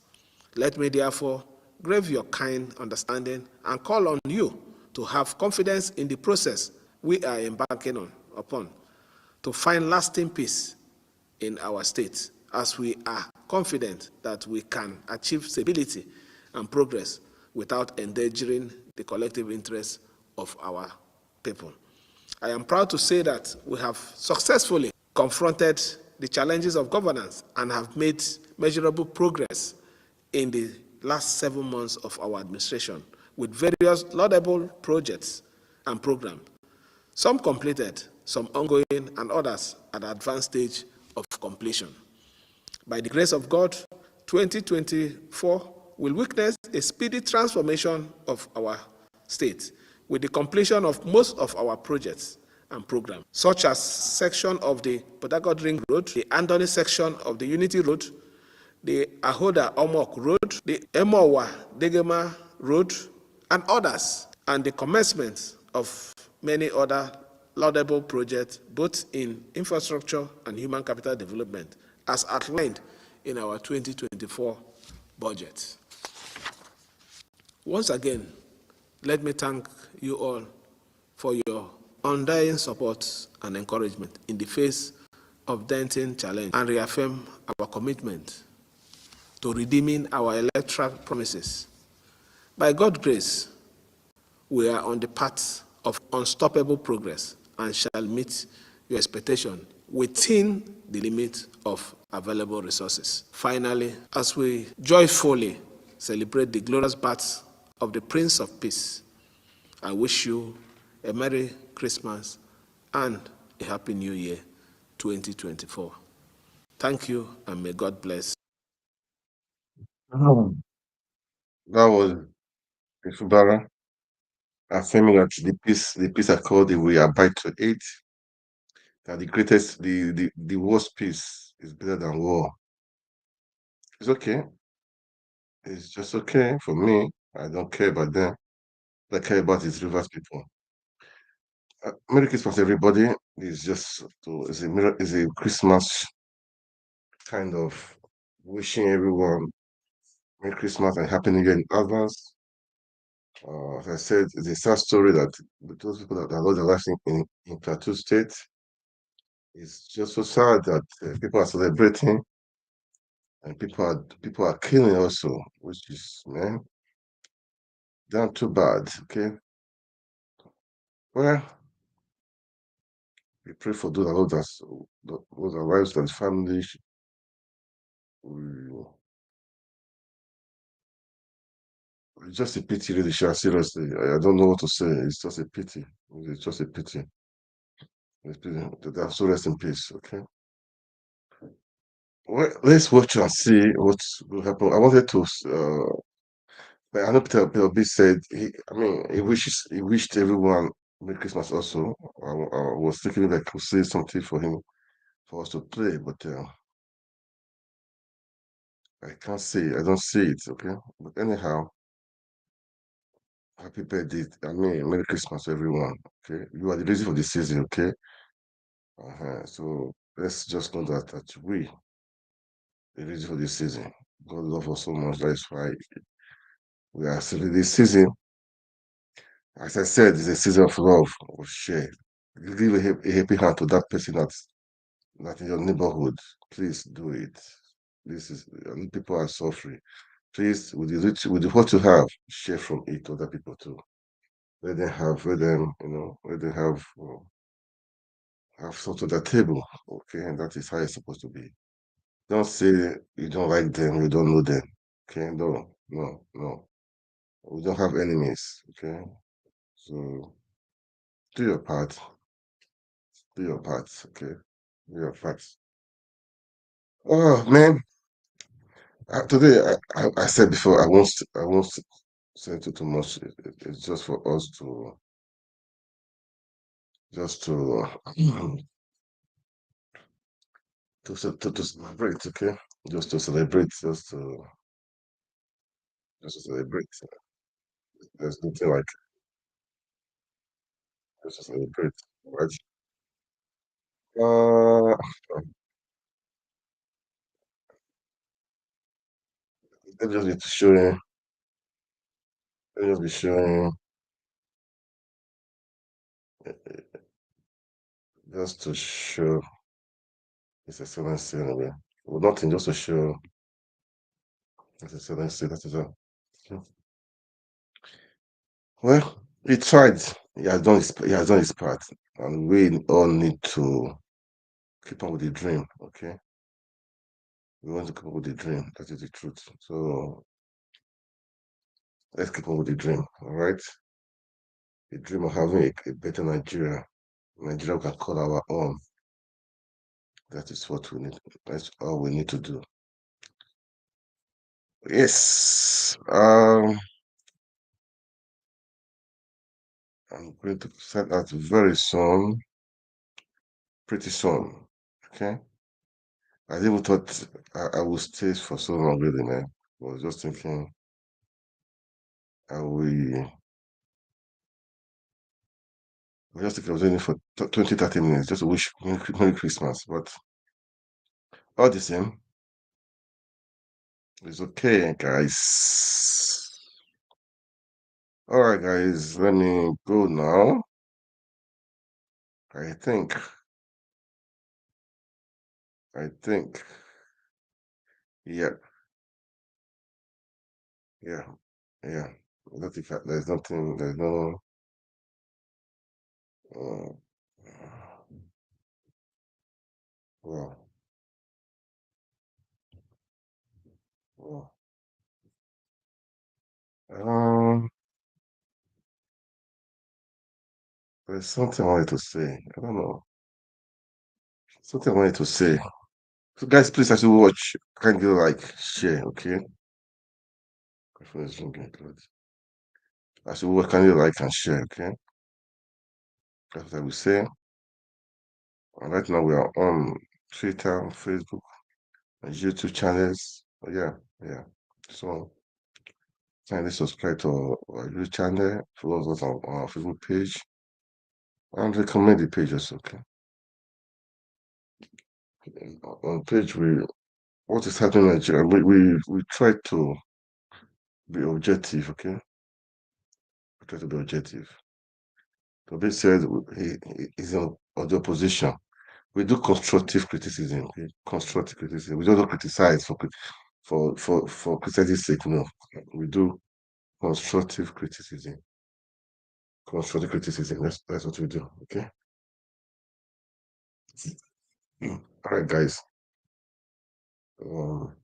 Let me therefore crave your kind understanding and call on you to have confidence in the process we are embarking upon to find lasting peace in our state, as we are confident that we can achieve stability and progress without endangering the collective interests of our people. I am proud to say that we have successfully confronted the challenges of governance and have made measurable progress in the last 7 months of our administration with various laudable projects and programs, some completed, some ongoing, and others at an advanced stage of completion. By the grace of God, 2024 will witness a speedy transformation of our state with the completion of most of our projects and programs, such as section of the Port Harcourt Ring Road, the Andoni section of the Unity Road, the Ahoda Omok Road, the Emowa Degema Road, and others, and the commencement of many other laudable projects, both in infrastructure and human capital development, as outlined in our 2024 budget. Once again, let me thank you all for your undying support and encouragement in the face of daunting challenge, and reaffirm our commitment to redeeming our electoral promises. By God's grace, we are on the path of unstoppable progress and shall meet your expectation within the limit of available resources. Finally, as we joyfully celebrate the glorious birth of the Prince of Peace, I wish you a Merry Christmas and a Happy New Year 2024. Thank you, and may God bless. That was Ifubara affirming that the peace accord that we abide to it, that the worst peace is better than war. It's okay. It's just okay for me. I don't care about them. What I care about is Rivers people. Merry Christmas, everybody. It's a Christmas kind of wishing everyone Merry Christmas and Happy New Year in advance. As I said, it's a sad story that those people that lost their lives in Plateau State. It's just so sad that people are celebrating and people are killing also, which is, man, damn too bad. Okay, well, we pray for those that lost their lives and families. It's just a pity, really, Sha, seriously. I don't know what to say. It's just a pity. It's just a pity. It's pity. They have so rest in peace, okay? Well, let's watch and see what will happen. I wanted to, but I know Peter Obi said, he wished everyone Merry Christmas also. I was thinking like to say something for him, for us to play, but I can't see, I don't see it, okay? But anyhow, happy birthday, Merry Christmas, everyone, okay? You are the reason for the season, okay? So let's just know that we are ready for this season. God love us so much. That is why we are celebrating this season. As I said, it's a season of love, of share. You give a happy hand to that person that's in your neighborhood. Please do it. This is people are suffering. Please, with what you have, share from it to other people too. Let them have something at the table. Okay, and that is how it's supposed to be. Don't say you don't like them, you don't know them. Okay, no. We don't have enemies. Okay, so do your part. Do your part. Okay, do your part. Oh man, today I said before I won't say too much. It's just for us to just to celebrate. Okay, just to celebrate. Just to celebrate. There's nothing like just to celebrate, right? Uh, they just need to show you. They just be showing just to show His Excellency anyway. Well, nothing, just to show His Excellency. That is all. Well, he tried. He has done his part, and we all need to keep on with the dream. Okay, we want to keep on with the dream. That is the truth. So let's keep on with the dream. All right, the dream of having a better Nigeria we can call our own. That is what we need. That's all we need to do. Yes. I'm going to send that very soon. Pretty soon. Okay. I even thought I would stay for so long, really, man. I was just thinking, I will I just think I was waiting for 20, 30 minutes just to wish Merry Christmas. But all the same, it's okay, guys. All right, guys, let me go now. I think, yeah, yeah, yeah. There's nothing, there's no, uh, well, well, um, there's something I wanted to say. I don't know. Something I wanted to say. So, guys, please, as you watch, can you like share, okay? My phone is ringing. Good. As you watch, can you like and share, okay? That's what I will say. And right now we are on Twitter, Facebook, and YouTube channels. Yeah, yeah. So kindly subscribe to our YouTube channel, follow us on our Facebook page, and recommend the pages, okay? On page what is happening in Nigeria, we try to be objective, okay? We try to be objective. Toby said he is on the opposition. We do constructive criticism, okay? Constructive criticism. We don't criticize for criticism's sake, no. We do constructive criticism. Constructive criticism. That's what we do, okay? All right, guys. Um,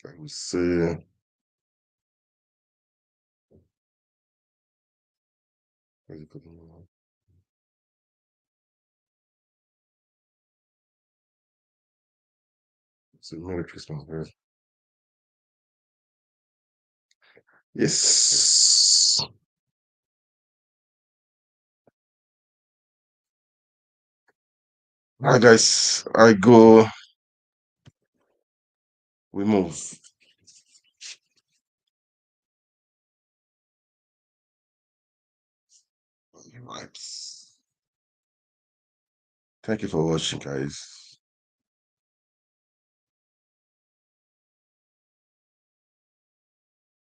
I will say it's a Merry Christmas, guys. Yes. All right, guys. I go. We move. Right. Thank you for watching, guys.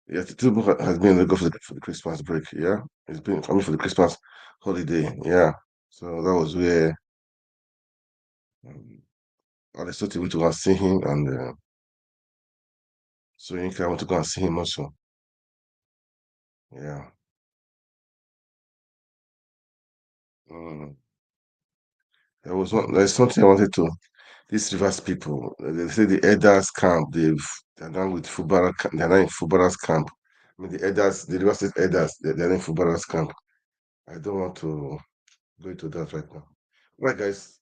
Yeah, Tinubu has been in Lagos for the Christmas break. Yeah, he's been coming for the Christmas holiday. Yeah, so that was where um, Aristotle went to go and see him, and so Yinka went to go and see him also. Yeah. Mm. There's something I wanted to. These Rivers people, they say the elders camp. They're done with Fubara. They're not in Fubara's camp. I mean, the elders, the Rivers State elders, they're in Fubara's camp. I don't want to go into that right now. Right, guys.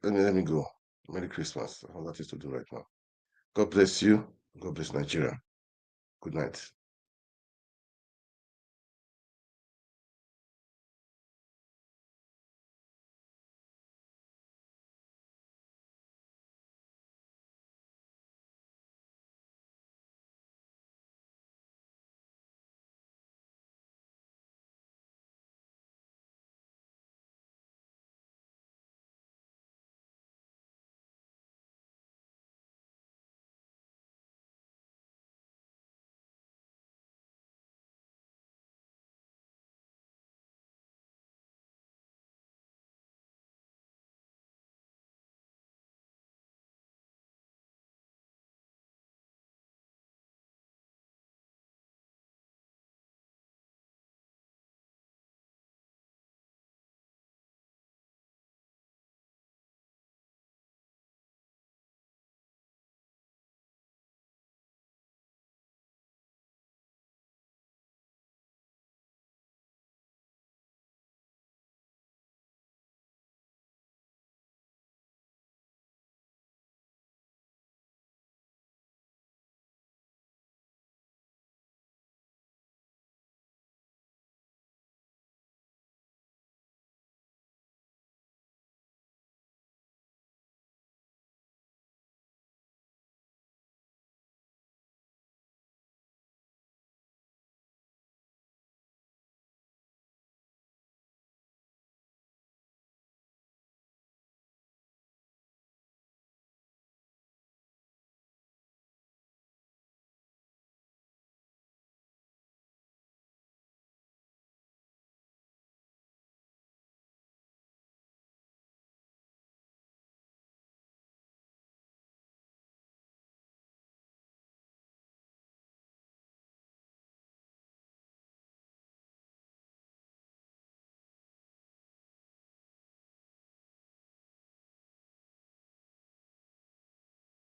Let me go. Merry Christmas. All that is to do right now. God bless you. God bless Nigeria. Good night.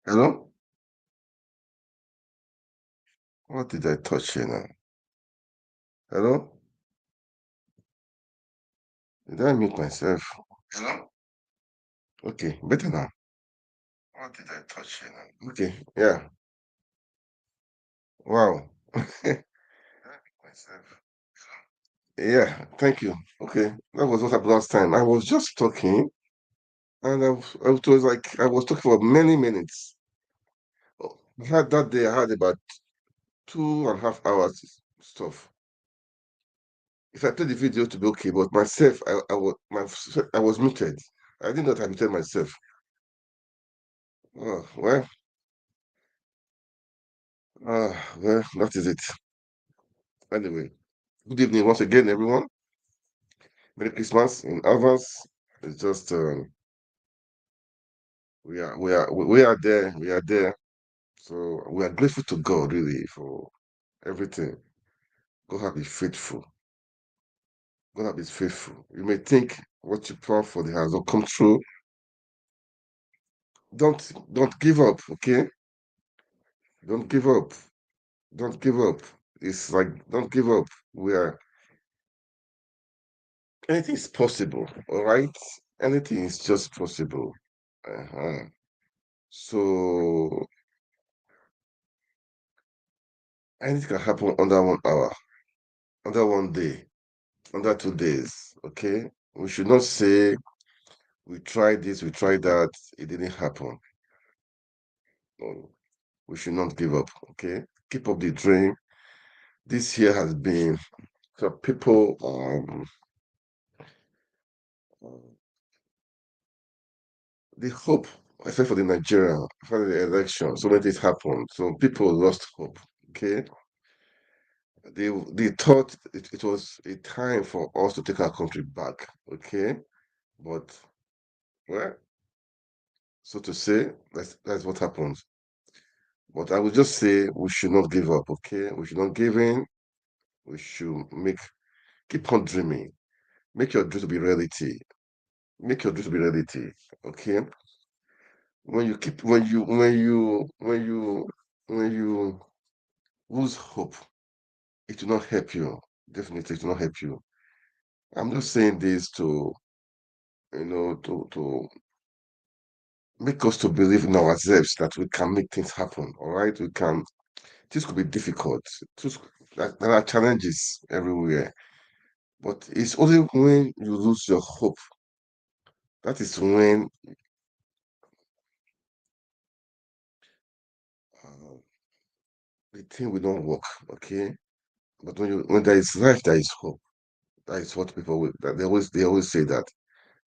Hello? What did I touch here now? Hello? Did I mute myself? Hello? Okay, better now. What did I touch here now? Okay, yeah. Wow. Myself. Yeah, thank you. Okay, that was what happened last time. I was just talking, and it was like I was talking for many minutes. I had that day, I had about 2.5 hours stuff. If I play the video to be okay, but myself, I was muted. I did not muted myself. Oh, well, that is it. Anyway, good evening once again, everyone. Merry Christmas in advance. It's just we are there. We are there. So we are grateful to God really for everything. God have been faithful. God have been faithful. You may think what you plan for the has not come true. Don't give up, okay? Don't give up. Don't give up. It's like don't give up. We are anything is possible, all right? Anything is just possible. Uh-huh. So anything can happen under 1 hour, under one day, under 2 days. Okay? We should not say we tried this, we tried that, it didn't happen. No, we should not give up. Okay? Keep up the dream. This year has been for people the hope, except for the Nigeria, for the election, so many things happened. So people lost hope. Okay. They thought it was a time for us to take our country back. Okay. But well, so to say, that's what happens. But I would just say we should not give up, okay? We should not give in. We should keep on dreaming. Make your dream to be reality. Make your dream to be reality. Okay. When you keep when you lose hope, it will not help you. Definitely it will not help you. I'm just saying this to to make us to believe in ourselves that we can make things happen. All right. We can this could be difficult. There are challenges everywhere. But it's only when you lose your hope that is when uh, the thing will not work. Okay, but when there is life, there is hope. That is what people will. That they always say that.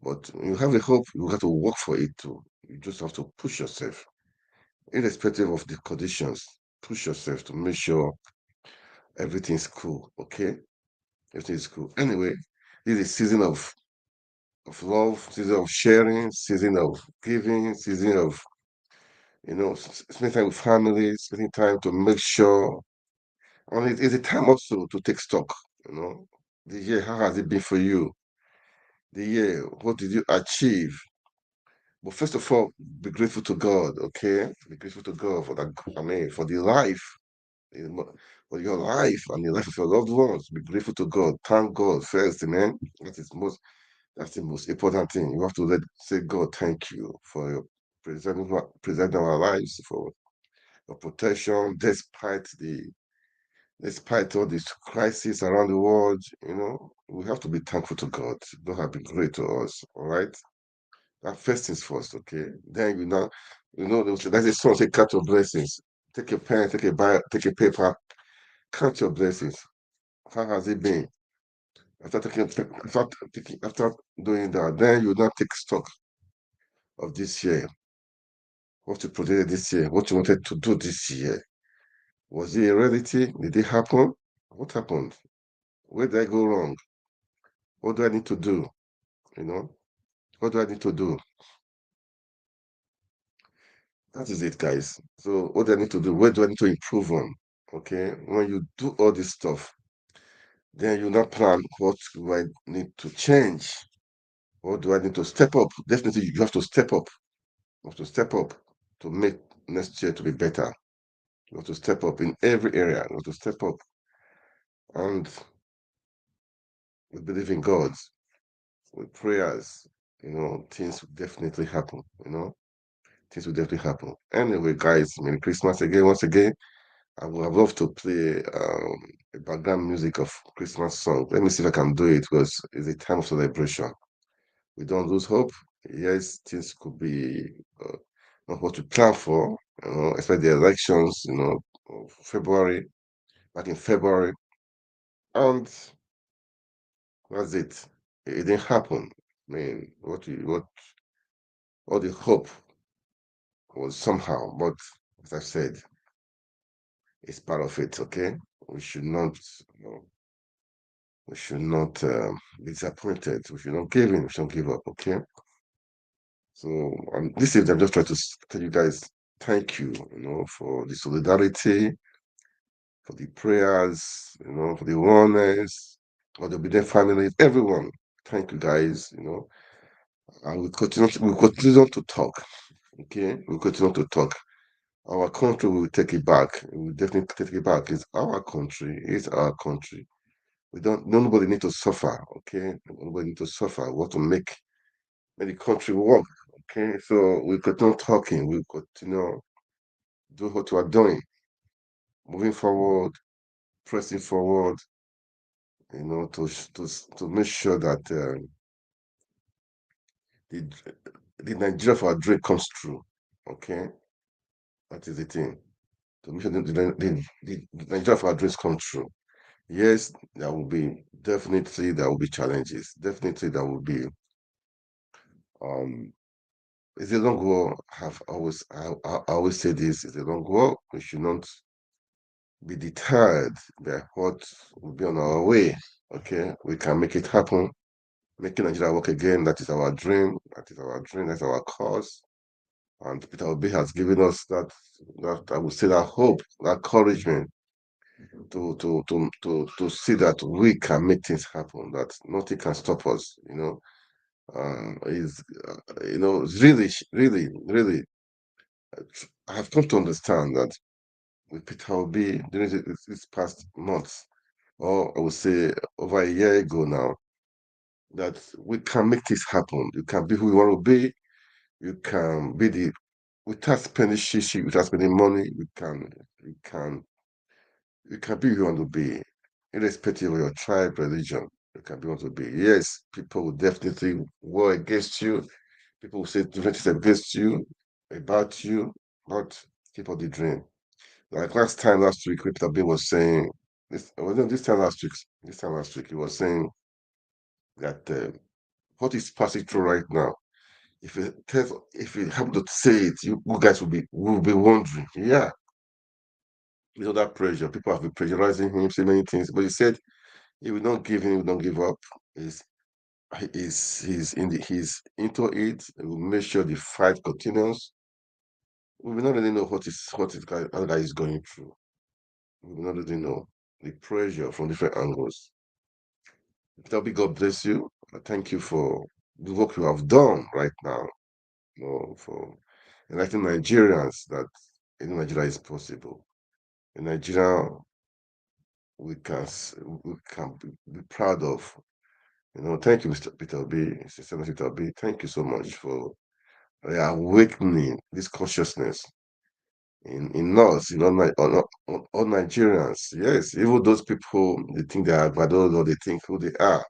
But when you have a hope, you have to work for it too. You just have to push yourself, irrespective of the conditions. Push yourself to make sure everything's cool. Okay, everything is cool. Anyway, this is a season of love, season of sharing, season of giving, season of spending time with family, spending time to make sure. And it's a time also to take stock. You know, the year, how has it been for you? The year, what did you achieve? But first of all, be grateful to God. Okay, be grateful to God for that. I mean, for the life, for your life and the life of your loved ones. Be grateful to God. Thank God first, man. That's the most important thing. You have to say, God, thank you for your preserving our lives, for your protection, despite all this crisis around the world. We have to be thankful to God. God has been great to us. All right. That first things first, okay? Then there's a song say count your blessings. Take a pen, take a paper, count your blessings. How has it been? After doing that, then you now take stock of this year, what you projected this year, what you wanted to do this year. Was it a reality? Did it happen? What happened? Where did I go wrong? What do I need to do? You know, what do I need to do? That is it, guys. So what do I need to do? Where do I need to improve on? Okay, when you do all this stuff, then you now plan what do I need to change? What do I need to step up? Definitely, you have to step up. You have to step up to make next year to be better. We have to step up in every area. We have to step up, and we believe in God. With prayers, things will definitely happen. Things will definitely happen. Anyway, guys, Merry Christmas again. Once again, I would have loved to play a background music of Christmas song. Let me see if I can do it because it's a time of celebration. We don't lose hope. Yes, things could be not what we plan for, especially the elections, of February, back in February. And that's it. It didn't happen. I mean, what all the hope was somehow, but as I said, it's part of it, okay? We should not, we should not be disappointed. We should not give in. We should not give up, okay? So this is I'm just trying to tell you guys thank you, for the solidarity, for the prayers, for the oneness, for the obedient families, everyone. Thank you guys, and we continue to talk. Okay, we continue to talk. Our country will take it back. We will definitely take it back. It's our country. It's our country. Nobody need to suffer. Okay, nobody need to suffer. We want to make the country work. Okay, so we continue talking. We continue do what we are doing, moving forward, pressing forward. To make sure that the the Nigeria for our dream comes true. Okay, that is the thing. To make sure the Nigeria for our dreams come true. Yes, there will be challenges. Definitely there will be um it's a long war. I always say this, it's a long war. We should not be deterred by what will be on our way. Okay, we can make it happen. Making Nigeria work again, that is our dream. That is our dream. That's our cause. And Peter Obi has given us that I would say that hope, that encouragement to see that we can make things happen, that nothing can stop us. Is it's really, really, really. I have come to understand that with Peter Obi during this past months, or I would say over a year ago now, that we can make this happen. You can be who you want to be. You can be without spending shishi, without spending money. You can be who you want to be, irrespective of your tribe, religion. You can be who you want to be. Yes, people will definitely war against you. People will say different things against you, about you, but keep on the dream. Like last week, Peter B was saying this. Well, no, this time last week, he was saying that what is passing through right now. If you happen to say it, you guys will be wondering. Yeah, that pressure. People have been pressurizing him, say many things, but he said he will not give in, he will not give up. He's into it. He will make sure the fight continues. We will not really know what other guy is going through. We will not really know the pressure from different angles. Tell me, God bless you. Thank you for the work you have done right now. For enlightening Nigerians that in Nigeria is possible. In Nigeria, we can be proud of. Thank you, Mr. Peter B. Sister Peter B. Thank you so much for awakening this consciousness in us, all Nigerians. Yes, even those people they think they are Badolo, or they think who they are.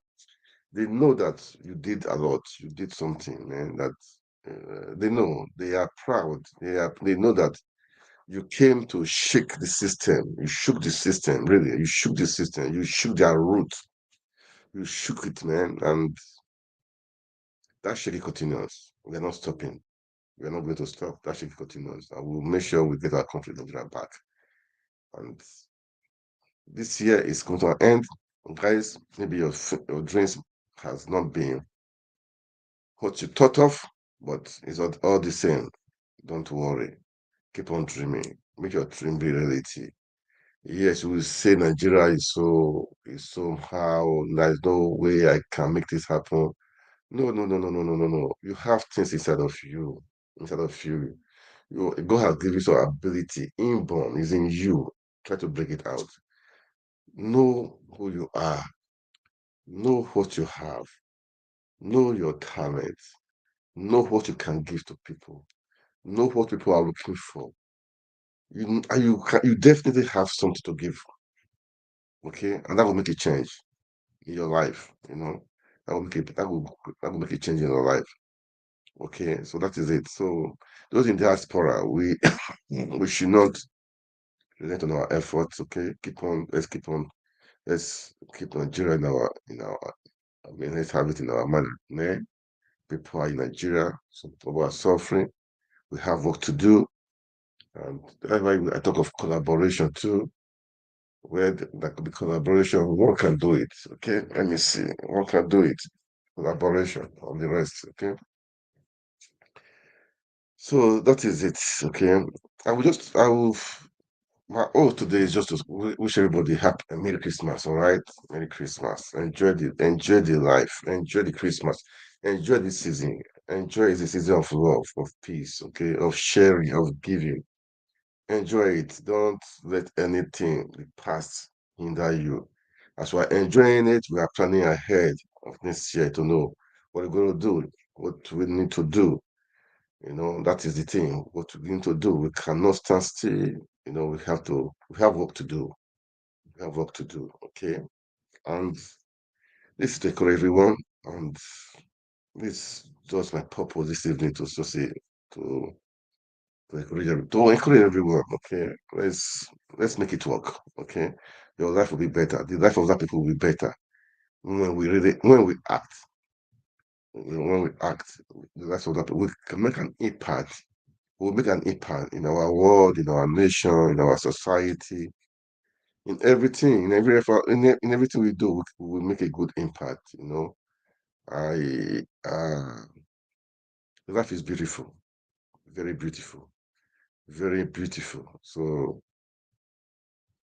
They know that you did a lot. You did something, man. That they know. They are proud. They know that you came to shake the system. You shook the system, really. You shook the system. You shook their roots. You shook it, man. And that shaking continues. We're not stopping. We're not going to stop. That shaking continues. And we'll make sure we get our country Nigeria back. And this year is going to end. Guys, maybe your dreams has not been what you thought of, but it's all the same. Don't worry. Keep on dreaming. Make your dream be reality. Yes, we will say Nigeria is somehow there's no way I can make this happen. No, no, no, no, no, no, no, no. You have things inside of you. Inside of you. God has given you some ability, inborn, is in you. Try to break it out. Know who you are. Know what you have. Know your talents. Know what you can give to people. Know what people are looking for. You definitely have something to give. Okay, and that will make a change in your life. That will make a change in your life. Okay, so that is it. So those in diaspora, we we should not relent on our efforts. Okay, let's keep Nigeria let's have it in our mind. People are in Nigeria, some people are suffering. We have work to do, and that's why I talk of collaboration too. Where there could be collaboration, one can do it. Okay, let me see. One can do it. Collaboration on the rest. Okay. So that is it. Okay. My oath today is just to wish everybody happy Merry Christmas. All right. Merry Christmas. Enjoy the life. Enjoy the Christmas. Enjoy the season. Enjoy the season of love, of peace, okay, of sharing, of giving. Enjoy it. Don't let anything the past hinder you. As we're enjoying it, we are planning ahead of next year to know what we're going to do, what we need to do. That is the thing. What we need to do. We cannot stand still. We have work to do. We have work to do. Okay. And this is to encourage everyone. And this was my purpose this evening to say to to encourage everyone. Okay. Let's make it work. Okay. Your life will be better. The life of other people will be better when we act. When we act, the life of other people, we can make an impact. We'll make an impact in our world, in our nation, in our society, in everything, in everything we do. We will make a good impact. I Life is beautiful, very beautiful, very beautiful. So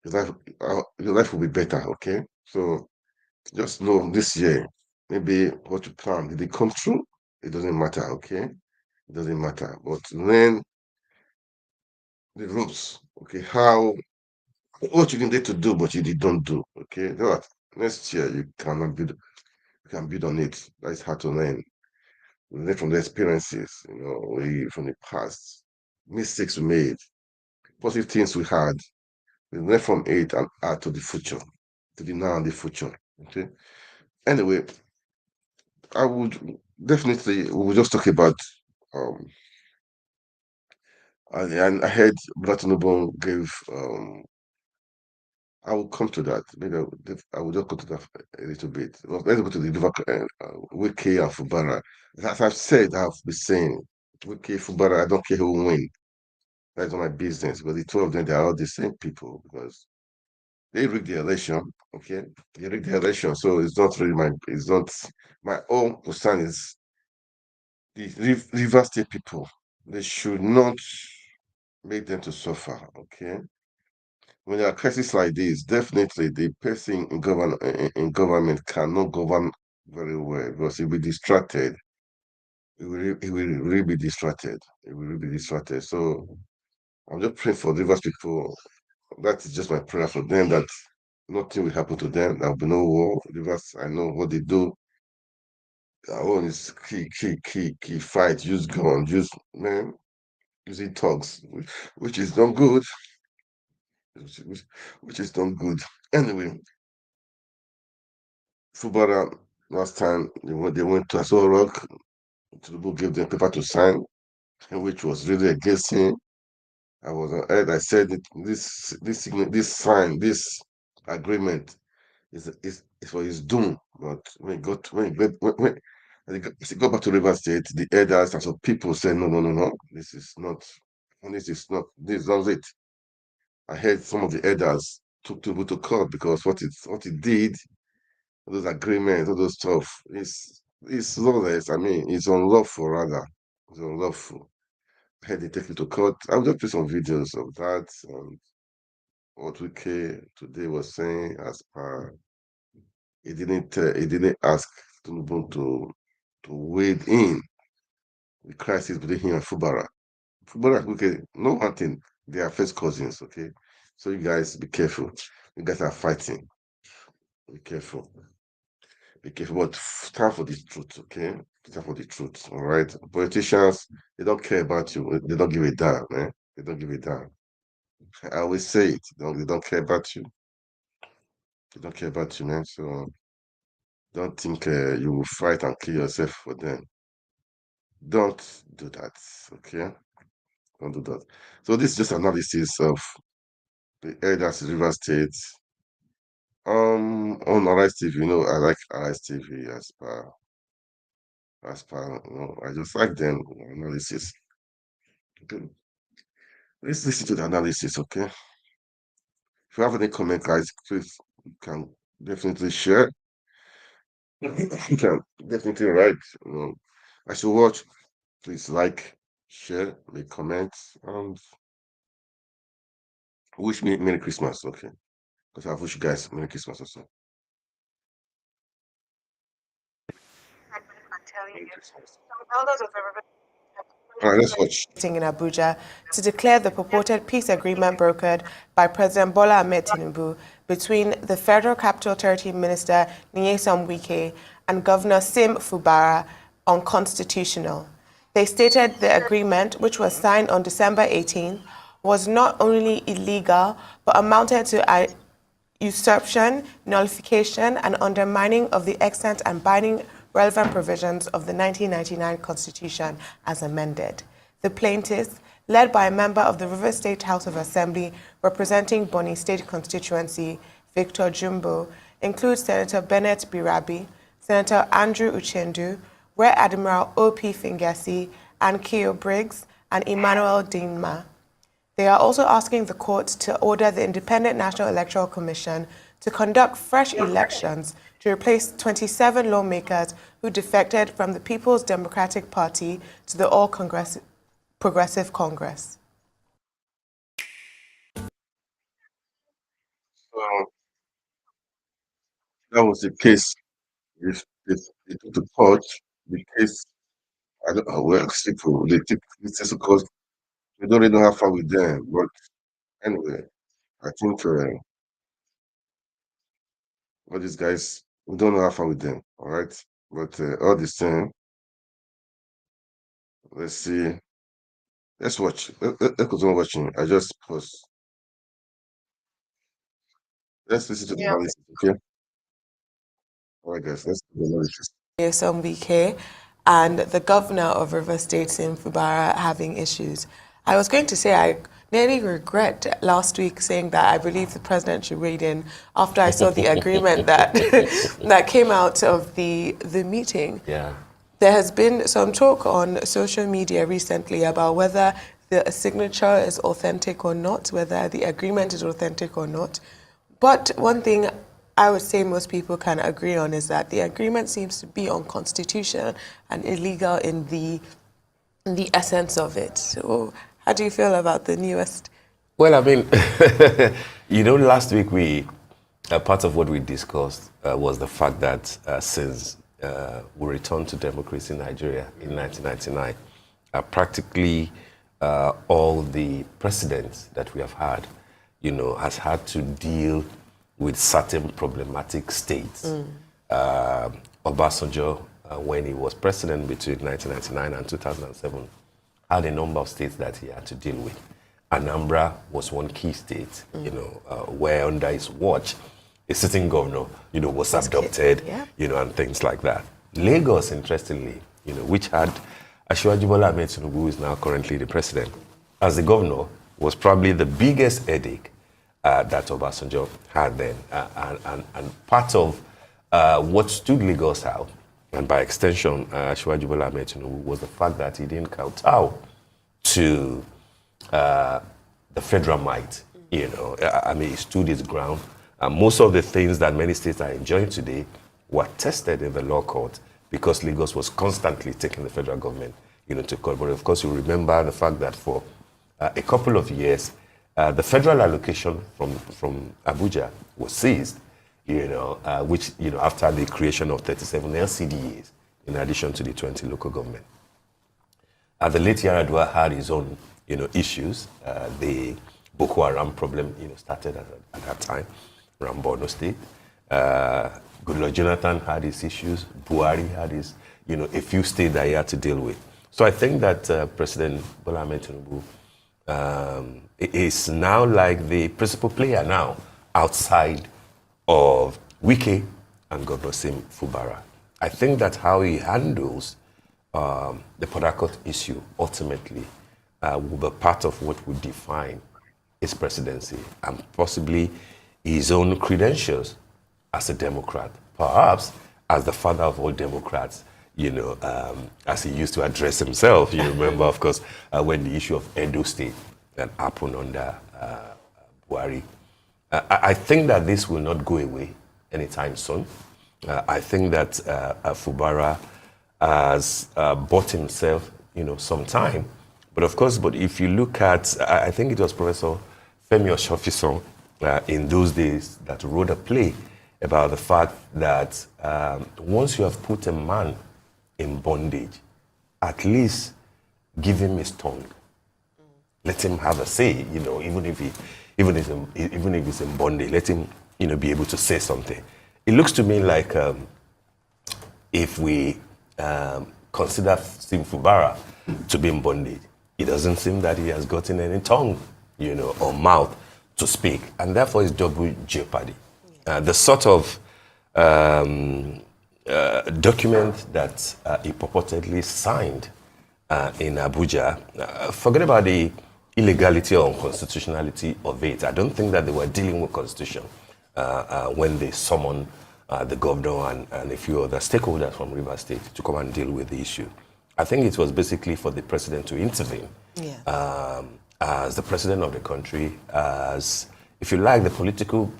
your life will be better. Okay, so just know this year, maybe what you plan, did it come true? It doesn't matter. Okay, it doesn't matter. But learn the rules. Okay, what you needed to do, but you did not do. Okay, that next year you can build on it. That's hard to learn. We learn from the experiences, from the past, mistakes we made, positive things we had. We learn from it and add to the future, to the now and the future. Okay. Anyway, I would definitely we will just talk about um and I heard Bratinubu gave I will come to that. Maybe I will just go to that a little bit. Well, let's go to the River Wiki and Fubara. As I've said, I've been saying Wiki, Fubara, I don't care who win. That's not my business. But the two of them, they are all the same people because they rigged the election. Okay. They rigged the election. So it's not my own concern is the River State people. They should not make them to suffer. Okay. When there are crises like this, definitely the person in government cannot govern very well because he'll be distracted. He will really be distracted. He will really be distracted. So I'm just praying for Rivers people. That is just my prayer for them that nothing will happen to them. There will be no war. Rivers, I know what they do. Our own is key fight, use gun, using thugs, which is not good. Which is not good. Anyway, Fubara last time they went to Aso Rock. Tinubu gave them paper to sign, which was really against him. I was ahead. I said it, this agreement is for his doom. But when he got back to River State, the elders and some people said, no, this is not it. I heard some of the elders took Tinubu to court because what it did, those agreements, all those stuff, it's lawless. I mean, it's unlawful rather. It's unlawful. I had to take it to court. I'll just play some videos of that and what Wike today was saying as per he didn't ask Tinubu to wade in the crisis between him and Fubara. But okay, no one thing. They are first cousins, okay? So you guys be careful. You guys are fighting. Be careful. Be careful. But stand for the truth, okay? Stand for the truth. All right. Politicians, they don't care about you. They don't give a damn, man. They don't give a damn. I always say it. They don't care about you. They don't care about you, man. So don't think you will fight and kill yourself for them. Don't do that, okay? Don't do that. So this is just analysis of the elders in River State. On Arise TV, I like Arise TV as per, I just like them analysis. Okay. Let's listen to the analysis, okay? If you have any comment, guys, please you can definitely share. You can definitely write. I should watch. Please like, share, make comments, and wish me Merry Christmas, okay? Because I wish you guys Merry Christmas also. Merry Christmas. All right, let's watch. In Abuja to declare the purported peace agreement brokered by President Bola Ahmed Tinubu between the Federal Capital Territory Minister Nyesom Wike and Governor Sim Fubara unconstitutional. They stated the agreement, which was signed on December 18, was not only illegal but amounted to a usurpation, nullification, and undermining of the extent and binding relevant provisions of the 1999 Constitution as amended. The plaintiffs, led by a member of the River State House of Assembly representing Bonny State constituency, Victor Jumbo, include Senator Bennett Birabi, Senator Andrew Uchendu, Rear Admiral O.P. Fingesi, and Keo Briggs, and Emmanuel Dinma. They are also asking the court to order the Independent National Electoral Commission to conduct fresh elections to replace 27 lawmakers who defected from the People's Democratic Party to the All Progressive Congress. That was the case. If they took the court, the case, I don't know where people, they took this because we don't really know how far with them. But anyway, I think all these guys, we don't know how far with them, all right? But all the same, let's see. Let's watch. Let's continue watching. I just pause. Let's listen to the analysis, okay? All right, guys, let's do the analysis. Nyesom Wike and the governor of River State, Sim Fubara, having issues. I was going to say I nearly regret last week saying that I believe the president should wade in after I saw the agreement that that came out of the meeting. Yeah. There has been some talk on social media recently about whether the signature is authentic or not, whether the agreement is authentic or not. But one thing I would say most people can agree on is that the agreement seems to be unconstitutional and illegal in the essence of it. So how do you feel about the newest? Well, I mean, last week part of what we discussed was the fact that since we returned to democracy in Nigeria in 1999, practically all the presidents that we have had, has had to deal with certain problematic states. Obasanjo, when he was president between 1999 and 2007, had a number of states that he had to deal with. Anambra was one key state, where under his watch, a sitting governor, was abducted, and things like that. Lagos, interestingly, which had Asiwaju Bola Ahmed Tinubu, who is now currently the president, as the governor, was probably the biggest headache that Obasanjo had then. And part of what stood Lagos out, and by extension, Asiwaju Bola Ahmed Tinubu, was the fact that he didn't kowtow to the federal might. He stood his ground. Most of the things that many states are enjoying today were tested in the law court because Lagos was constantly taking the federal government, to court. But of course, you remember the fact that for a couple of years, the federal allocation from Abuja was seized, which, after the creation of 37 LCDAs, in addition to the 20 local government. The late Yaradua had his own, issues. The Boko Haram problem, started at that time around Borno State. Goodluck Jonathan had his issues. Buhari had his, a few states that he had to deal with. So I think that President Bola Ahmed Tinubu is now like the principal player now outside of Wike and Governor Sim Fubara. I think that how he handles the Port Harcourt issue ultimately will be part of what would define his presidency and possibly his own credentials as a Democrat, perhaps as the father of all Democrats, as he used to address himself. You remember, of course, when the issue of Edo State that happened under Buhari. I think that this will not go away anytime soon. I think that Fubara has bought himself, some time. But of course, if you look at, I think it was Professor Femi Osofison in those days that wrote a play about the fact that once you have put a man in bondage, at least give him his tongue. Let him have a say, even if he's in bondage, let him, be able to say something. It looks to me like if we consider Sim Fubara to be in bondage, it doesn't seem that he has gotten any tongue, or mouth to speak, and therefore it's double jeopardy. The sort of document that he purportedly signed in Abuja, forget about the illegality or unconstitutionality of it. I don't think that they were dealing with constitution when they summoned the governor and a few other stakeholders from Rivers State to come and deal with the issue. I think it was basically for the president to intervene as the president of the country, as, if you like, the political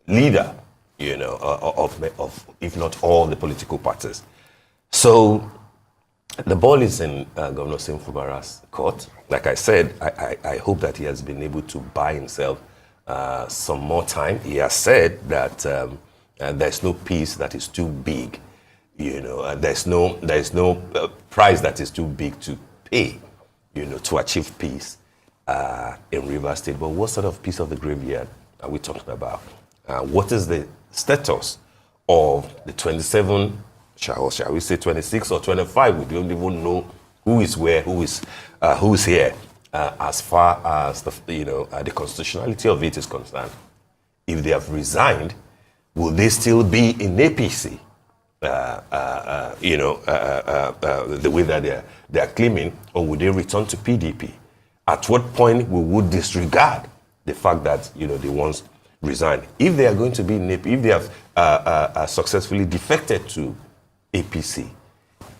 leader, of if not all the political parties. So the ball is in Governor Sim Fubara's court. Like I said, I hope that he has been able to buy himself some more time. He has said that there's no peace that is too big. There's no price that is too big to pay, to achieve peace in Rivers State. But what sort of peace of the graveyard are we talking about? What is the status of the 27, shall we say 26 or 25? We don't even know who is where, who is here, as far as the constitutionality of it is concerned. If they have resigned, will they still be in APC? The way that they're claiming, or would they return to PDP? At what point we would disregard the fact that they once resigned? If they are going to be in APC, if they have successfully defected to APC,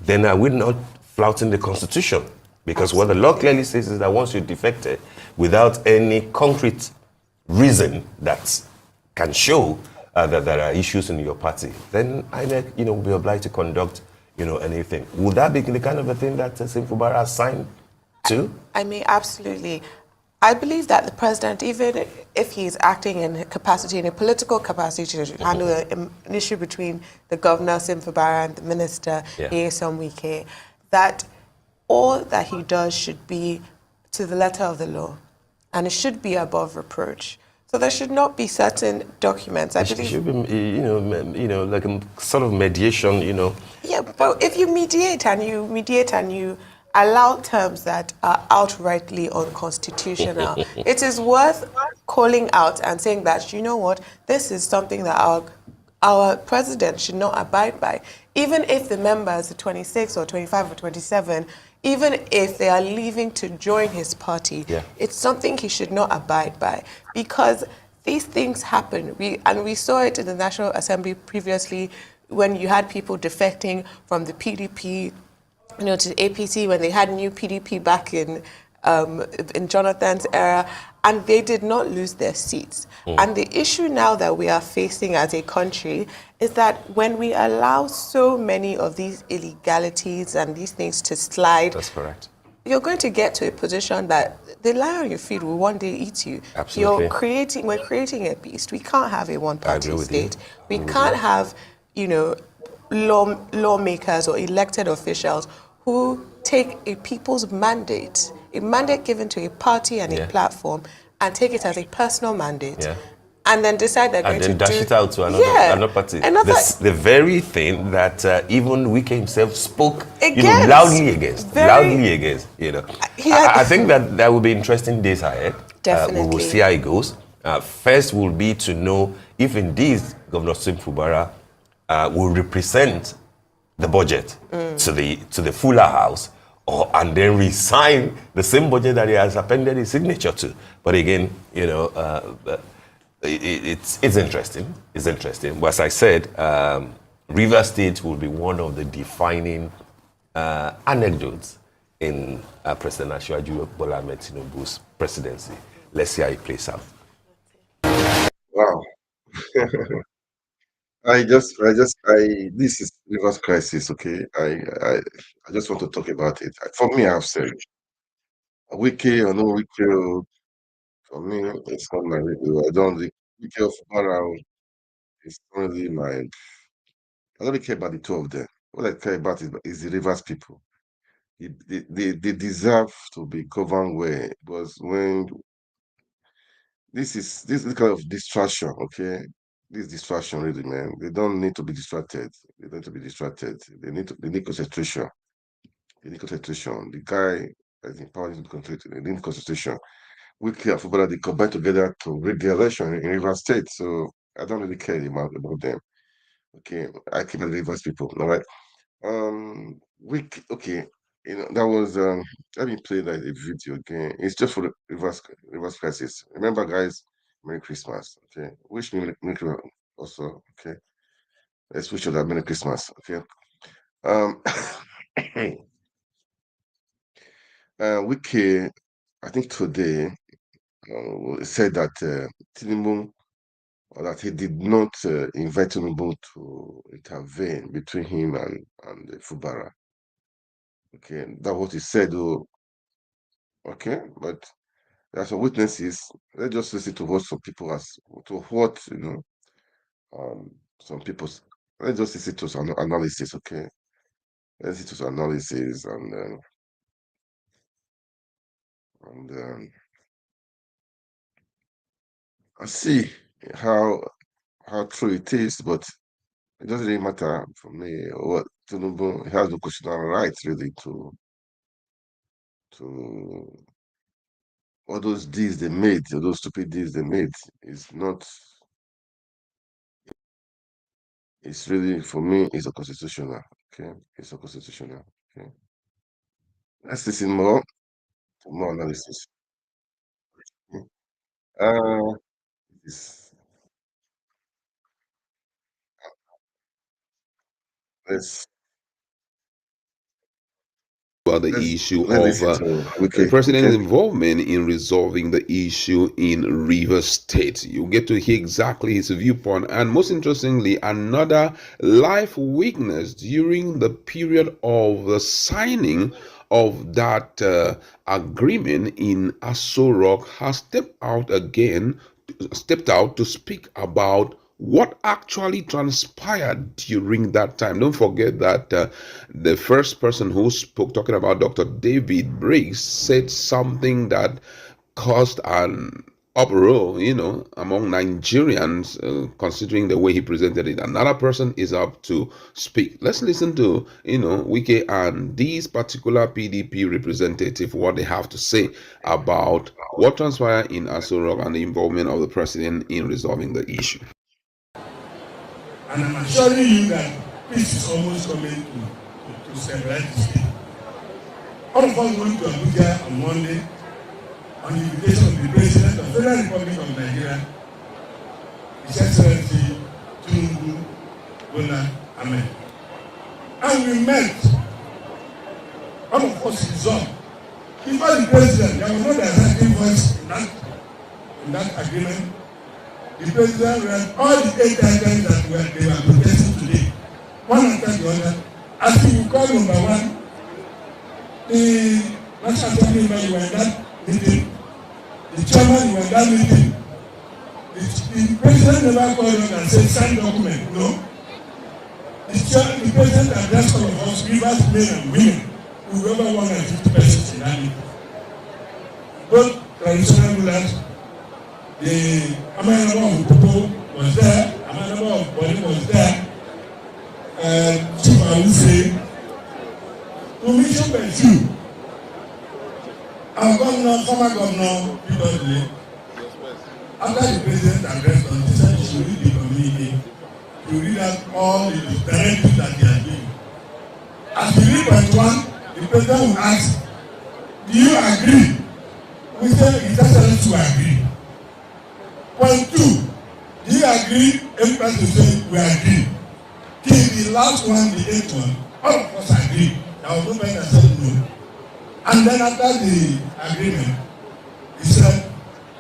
then are we not flouting the Constitution? Because what the law clearly says is that once you're defected, without any concrete reason that can show that there are issues in your party, then INEC, will be obliged to conduct, anything. Would that be the kind of a thing that Sim Fubara has signed to? Absolutely. I believe that the president, even if he's acting in a political capacity to handle an issue between the governor, Sim Fubara, and the minister, Nyesom Wike, that all that he does should be to the letter of the law, and it should be above reproach. So there should not be certain documents. I believe it should be, like a sort of mediation, Yeah, but if you mediate and you allow terms that are outrightly unconstitutional, it is worth calling out and saying that, this is something that our president should not abide by. Even if the members, the 26 or 25 or 27, even if they are leaving to join his party, it's something he should not abide by, because these things happen. We saw it in the National Assembly previously when you had people defecting from the PDP to the APC, when they had new PDP back in Jonathan's era, and they did not lose their seats. And the issue now that we are facing as a country is that when we allow so many of these illegalities and these things to slide, that's correct, you're going to get to a position that the lion on your feet will one day eat you. Absolutely. We're creating a beast. We can't have a one-party state. We can't have, lawmakers or elected officials who take a people's mandate, a mandate given to a party and a platform and take it as a personal mandate. And then decide they're going to dash it out to another party. The very thing that even Wike himself spoke loudly against. You know, I think that will be interesting days ahead. Definitely. We will see how it goes. First will be to know if indeed Governor Sim Fubara will represent the budget to the fuller house, and then resign the same budget that he has appended his signature to. But again, you know. It's interesting. It's interesting. But as I said, Rivers State will be one of the defining anecdotes in President Asiwaju Bola Ahmed Tinubu's presidency. Let's see how it plays out. Wow. This is Rivers crisis, okay? I just want to talk about it. For me, I've said, Wike or no Wike, for me, it's not my radio. I don't really care for it's only my. I don't really care about the two of them. What I care about is the Rivers people. They deserve to be governed well, because when this kind of distraction, okay? This distraction really, man. They don't need to be distracted. They don't need to be distracted. They need concentration. They need concentration. The guy that's in power needs to concentrate. They need concentration. Wike and Fubara, they combine together to rig the election in Rivers State. So I don't really care about them. Okay, I keep the Rivers people. All right. Wike. Okay, you know that was let me play that a video again. It's just for the Rivers crisis. Remember, guys. Merry Christmas. Okay, wish me Merry Christmas also. Okay, let's wish you that Merry Christmas. Okay. Wike, I think today. Said that Tinubu, or that he did not invite Tinubu to intervene between him and Fubara. Okay, that's what he said. Okay, but there are some witnesses. Let's just listen to what some people some people's. Let's just listen to some analysis. Okay, let's listen to some analysis and I see how true it is, but it doesn't really matter for me. What Tinubu has the constitutional right really to all those deeds they made, those stupid deeds they made. It's not. It's really for me. It's a constitutional. Okay, it's a constitutional. Okay, let's listen more analysis. Let's about the issue of the president's involvement in resolving the issue in Rivers State. You get to hear exactly his viewpoint, and most interestingly, another life witness during the period of the signing of that agreement in Aso Rock has stepped out to speak about what actually transpired during that time. Don't forget that the first person who spoke, talking about Dr. David Briggs, said something that caused an uproar, among Nigerians, considering the way he presented it. Another person is up to speak. Let's listen to, Wike and these particular PDP representative, what they have to say about what transpired in Aso Rock and the involvement of the president in resolving the issue. And I'm assuring you that peace is almost coming to stabilize the state. All of us went to Abuja on Monday on the invitation of the President of the Federal Republic of Nigeria, His Excellency Tinubu Bola Ahmed. And we met. All of us resolved. Before the President, there was no dissenting voice in that agreement. The President read all the 8 items that they were protesting today, one after the other. As he will call number one, the National Assembly member, you were in that meeting, the chairman, you were in that meeting. The President never called on and said, sign document. No. The President addressed all of us, rivers, men and women, whoever 150 persons in that meeting. both traditional rulers, the Amanaba of Popo was there, Amanaba of Boni was there, Chief Awuse, Commission Bensu, our governor, former governor, Peter Dele, after the president addressed on this side, to read the communique, to read out all the directives that they are doing. As we read point one, the president will ask, do you agree? We say it doesn't to agree. Point two, do you agree? Every person will say we agree. Till the last one, the eighth one, all of us agree. There was nobody that said no. And then after the agreement, he said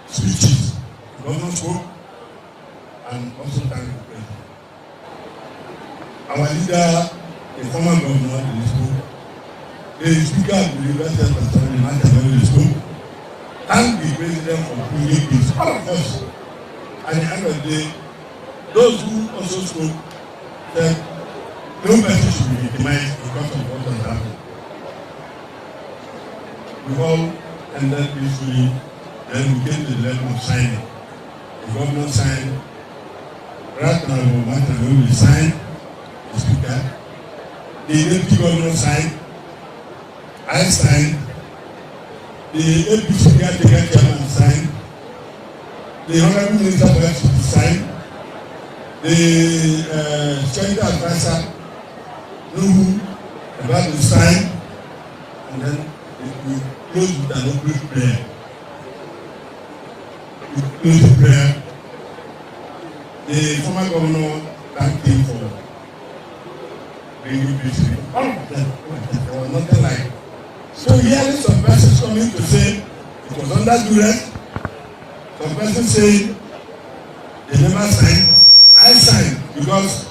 switches. The governor spoke and also thanked the president. Our leader, the former governor, he spoke. The speaker of the University of Pennsylvania, he spoke. Thank the president for bringing peace. All of us. At the end of the day, those who also spoke said no person should be victimized because of what has happened. We all ended peacefully, then we came to the level of signing. The governor signed, right now, we signed, the speaker, the deputy governor signed, I signed, the APC caretaker chairman signed, the honorable minister for FCT signed, the security advisor, Nuhu, about to sign, and then we close with an open prayer. We close the prayer. The former governor thanked him for bringing peace. All of them, there was nothing like. So hearing some persons coming to say it was under duress, some persons saying they never signed. I signed because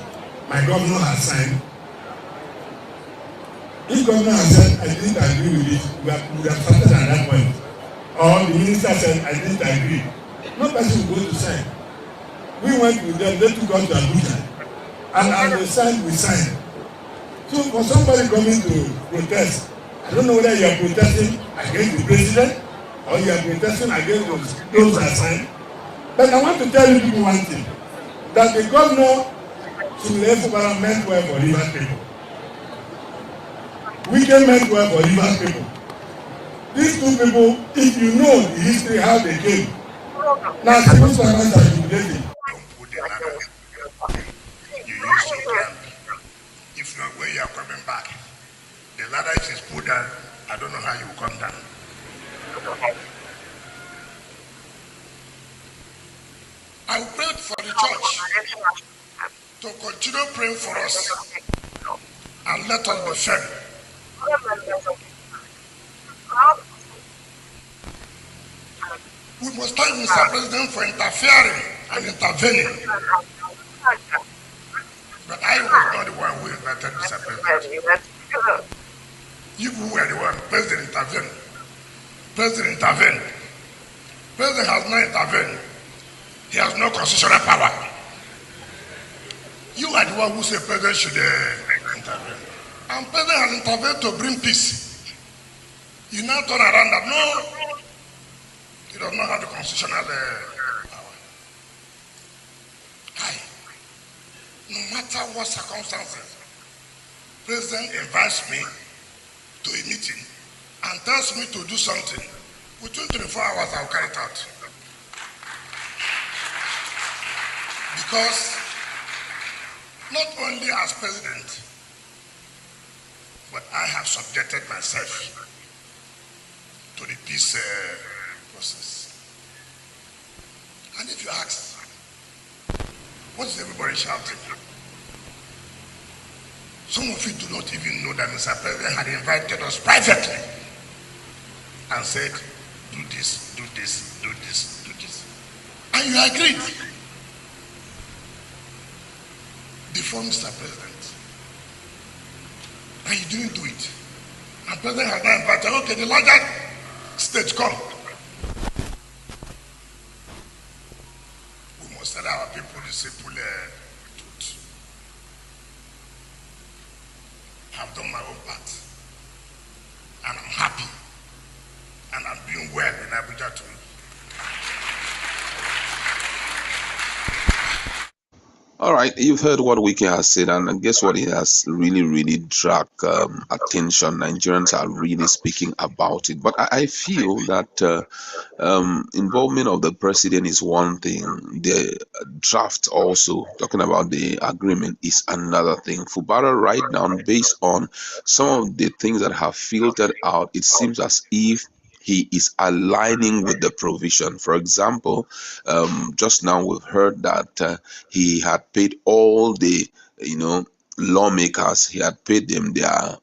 my governor has signed. If governor has said I didn't agree with it, we would have started at that point. Or the minister said I didn't agree. No person will go to sign. We went with them, they took us to Abuja. And as they signed, we signed. So for somebody coming to protest, I don't know whether you are protesting against the president or you are protesting against those that signed. But I want to tell you people one thing, that the governor Sule meant well for Rivers people. We came meant well for Rivers people. These two people, if you know the history, how they came, now civil servants are jubilating. You use your camp. If not, where you are coming back. The ladder is put down. I don't know how you will come down. I will pray for the church to continue praying for us and let us be firm. We must thank Mr. President for interfering and intervening. But I was not the one who invited Mr. President. You were the one. President intervened. President intervened. President has not intervened. He has no constitutional power. You are the one who said President should intervene. And President has intervened to bring peace. You now turn around that no, he does not have the constitutional power. No matter what circumstances, President invites me to a meeting and tells me to do something. Within 24 hours, I'll carry it out. Because not only as president, but I have subjected myself to the peace process. And if you ask, what is everybody shouting? Some of you do not even know that Mr. President had invited us privately and said, do this, do this, do this, do this. And you agreed. Before Mr. President. And you didn't do it. And President has now invited, okay, the larger state, come. We must tell our people the simple truth. I've done my own part. And I'm happy. And I'm doing well. well in Abuja too. All right, you've heard what Wiki has said, and guess what? It has really, really dragged attention. Nigerians are really speaking about it. But I feel that involvement of the president is one thing. The draft, also talking about the agreement, is another thing. Fubara, right now, based on some of the things that have filtered out, it seems as if he is aligning with the provision. For example, just now we've heard that he had paid all the, lawmakers. He had paid them their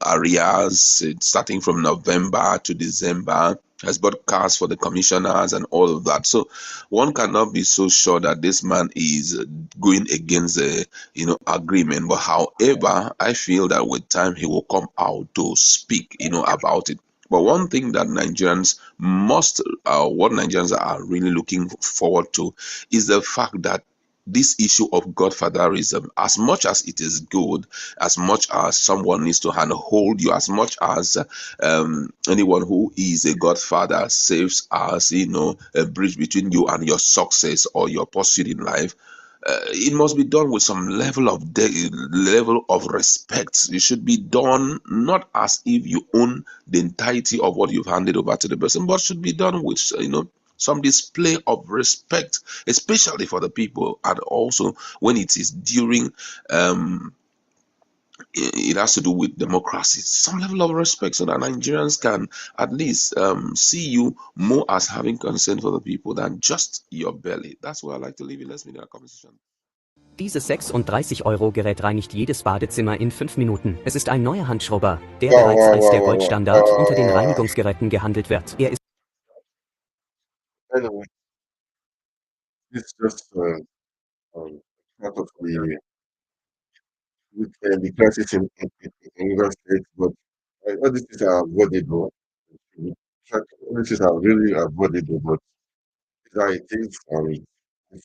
arrears starting from November to December. Has bought cars for the commissioners and all of that. So one cannot be so sure that this man is going against the agreement. But however, I feel that with time he will come out to speak about it. But one thing that what Nigerians are really looking forward to is the fact that this issue of godfatherism, as much as it is good, as much as someone needs to handhold you, as much as anyone who is a godfather serves as a bridge between you and your success or your pursuit in life, it must be done with some level of respect. It should be done not as if you own the entirety of what you've handed over to the person, but should be done with some display of respect, especially for the people, and also when it is during it has to do with democracy, some level of respect, so that Nigerians can at least see you more as having concern for the people than just your belly. That's where I like to leave it. Let's meet in a conversation. Dieses 36-Euro-Gerät reinigt jedes Badezimmer in 5 Minuten. Es ist ein neuer Handschrubber, der bereits als der Goldstandard unter den Reinigungsgeräten gehandelt wird. Er ist Anyway, it's just part of the crisis in River State, but all this is avoidable. All this is really avoidable, but it is, the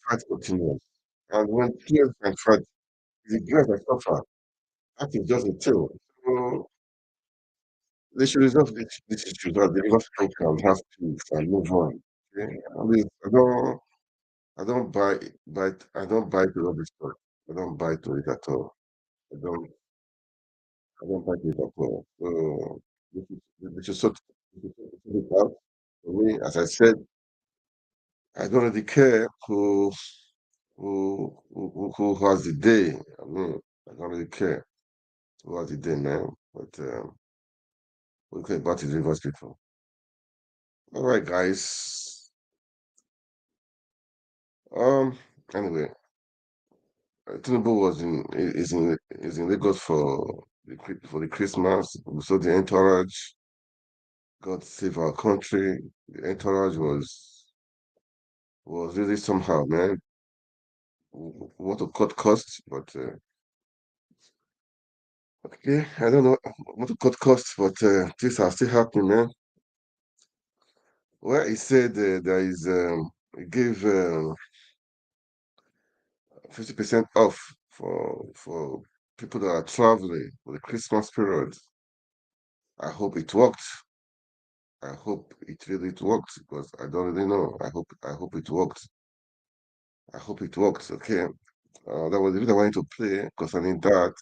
fight continues. And when players can fight, the girls that suffer. That is just the thing. So they should resolve this issue that the River State can have peace and move on. Okay? I mean, I don't buy to all this stuff. I don't buy to it at all. I don't I don't buy to it at all. So we should sort it out. For me, as I said, I don't really care who has the day. I mean, I don't really care who has the day, man. But we'll get back to the Rivers people. All right, guys. Anyway, Tinubu is in Lagos for the Christmas. We saw the entourage. God save our country. The entourage was really somehow, man. What to cut costs, but okay, I don't know what to cut costs, but things are still happening, man. Well, he said there is he gave 50% off for people that are traveling for the Christmas period. I hope it worked. I hope it really worked because I don't really know. I hope it worked. I hope it worked. Okay. That was the video I wanted to play concerning that.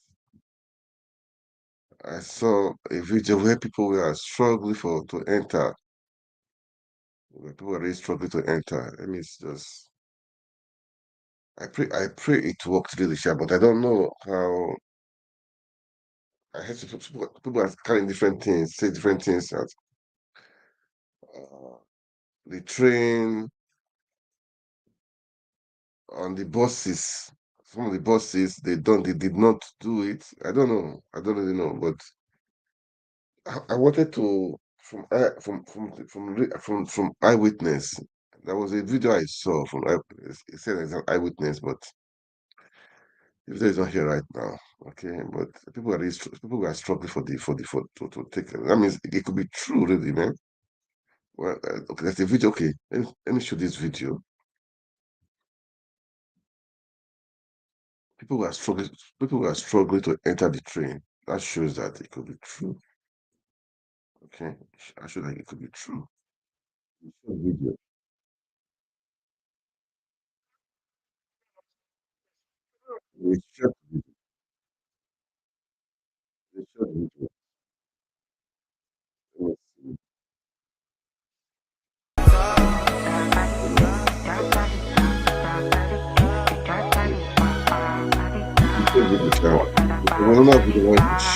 I saw a video where people were struggling to enter. People were really struggling to enter. I mean, it's just. I pray it worked really sharp, but I don't know how. I heard people are carrying different things, say different things. That the train on the buses, some of the buses they did not do it. I don't know. I don't really know, but I wanted to from eyewitness. There was a video I saw from it said it's an eyewitness, but the video is not here right now. Okay, but people are struggling to take. That means it could be true, really, man. Well, okay, there's a video. Okay, let me show this video. People were struggling to enter the train. That shows that it could be true. Okay, I show that it could be true. video. They shot video. They shot video. Let me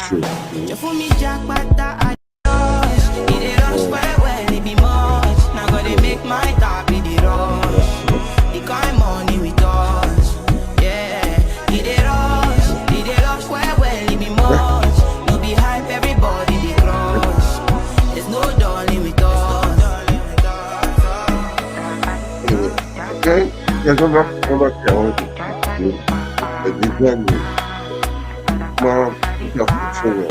see. Okay, yeah, go back there. I want to the design more control.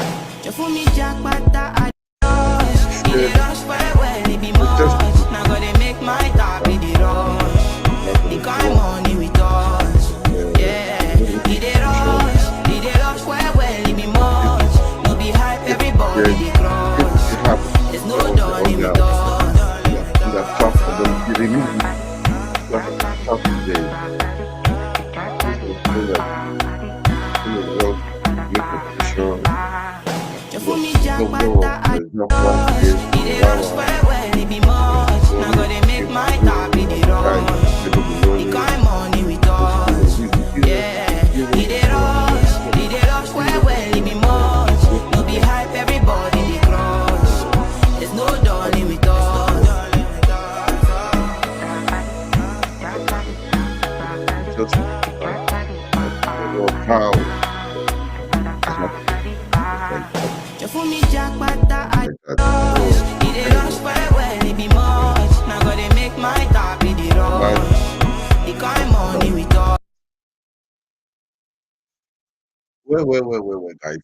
Well, guys.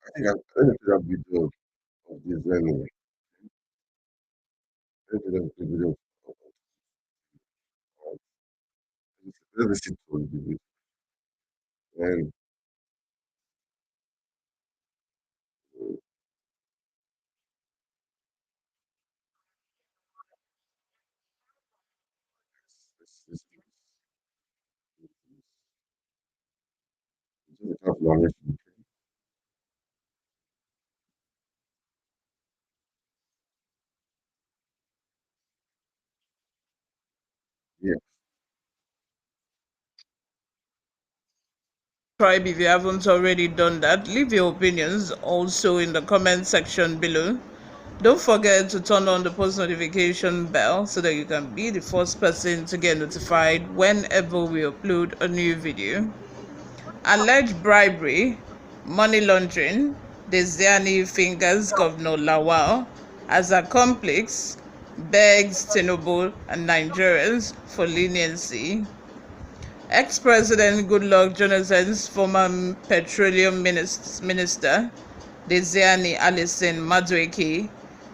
I think I'm going to that video of this anyway. Video. Let's listen to the video. And yeah. Subscribe if you haven't already done that. Leave your opinions also in the comment section below. Don't forget to turn on the post notification bell so that you can be the first person to get notified whenever we upload a new video. Alleged bribery, money laundering, Diezani fingers Governor Lawal as accomplice, begs Tinubu and Nigerians for leniency. Ex-President Goodluck Jonathan's former petroleum minister, Diezani Alison Madueke,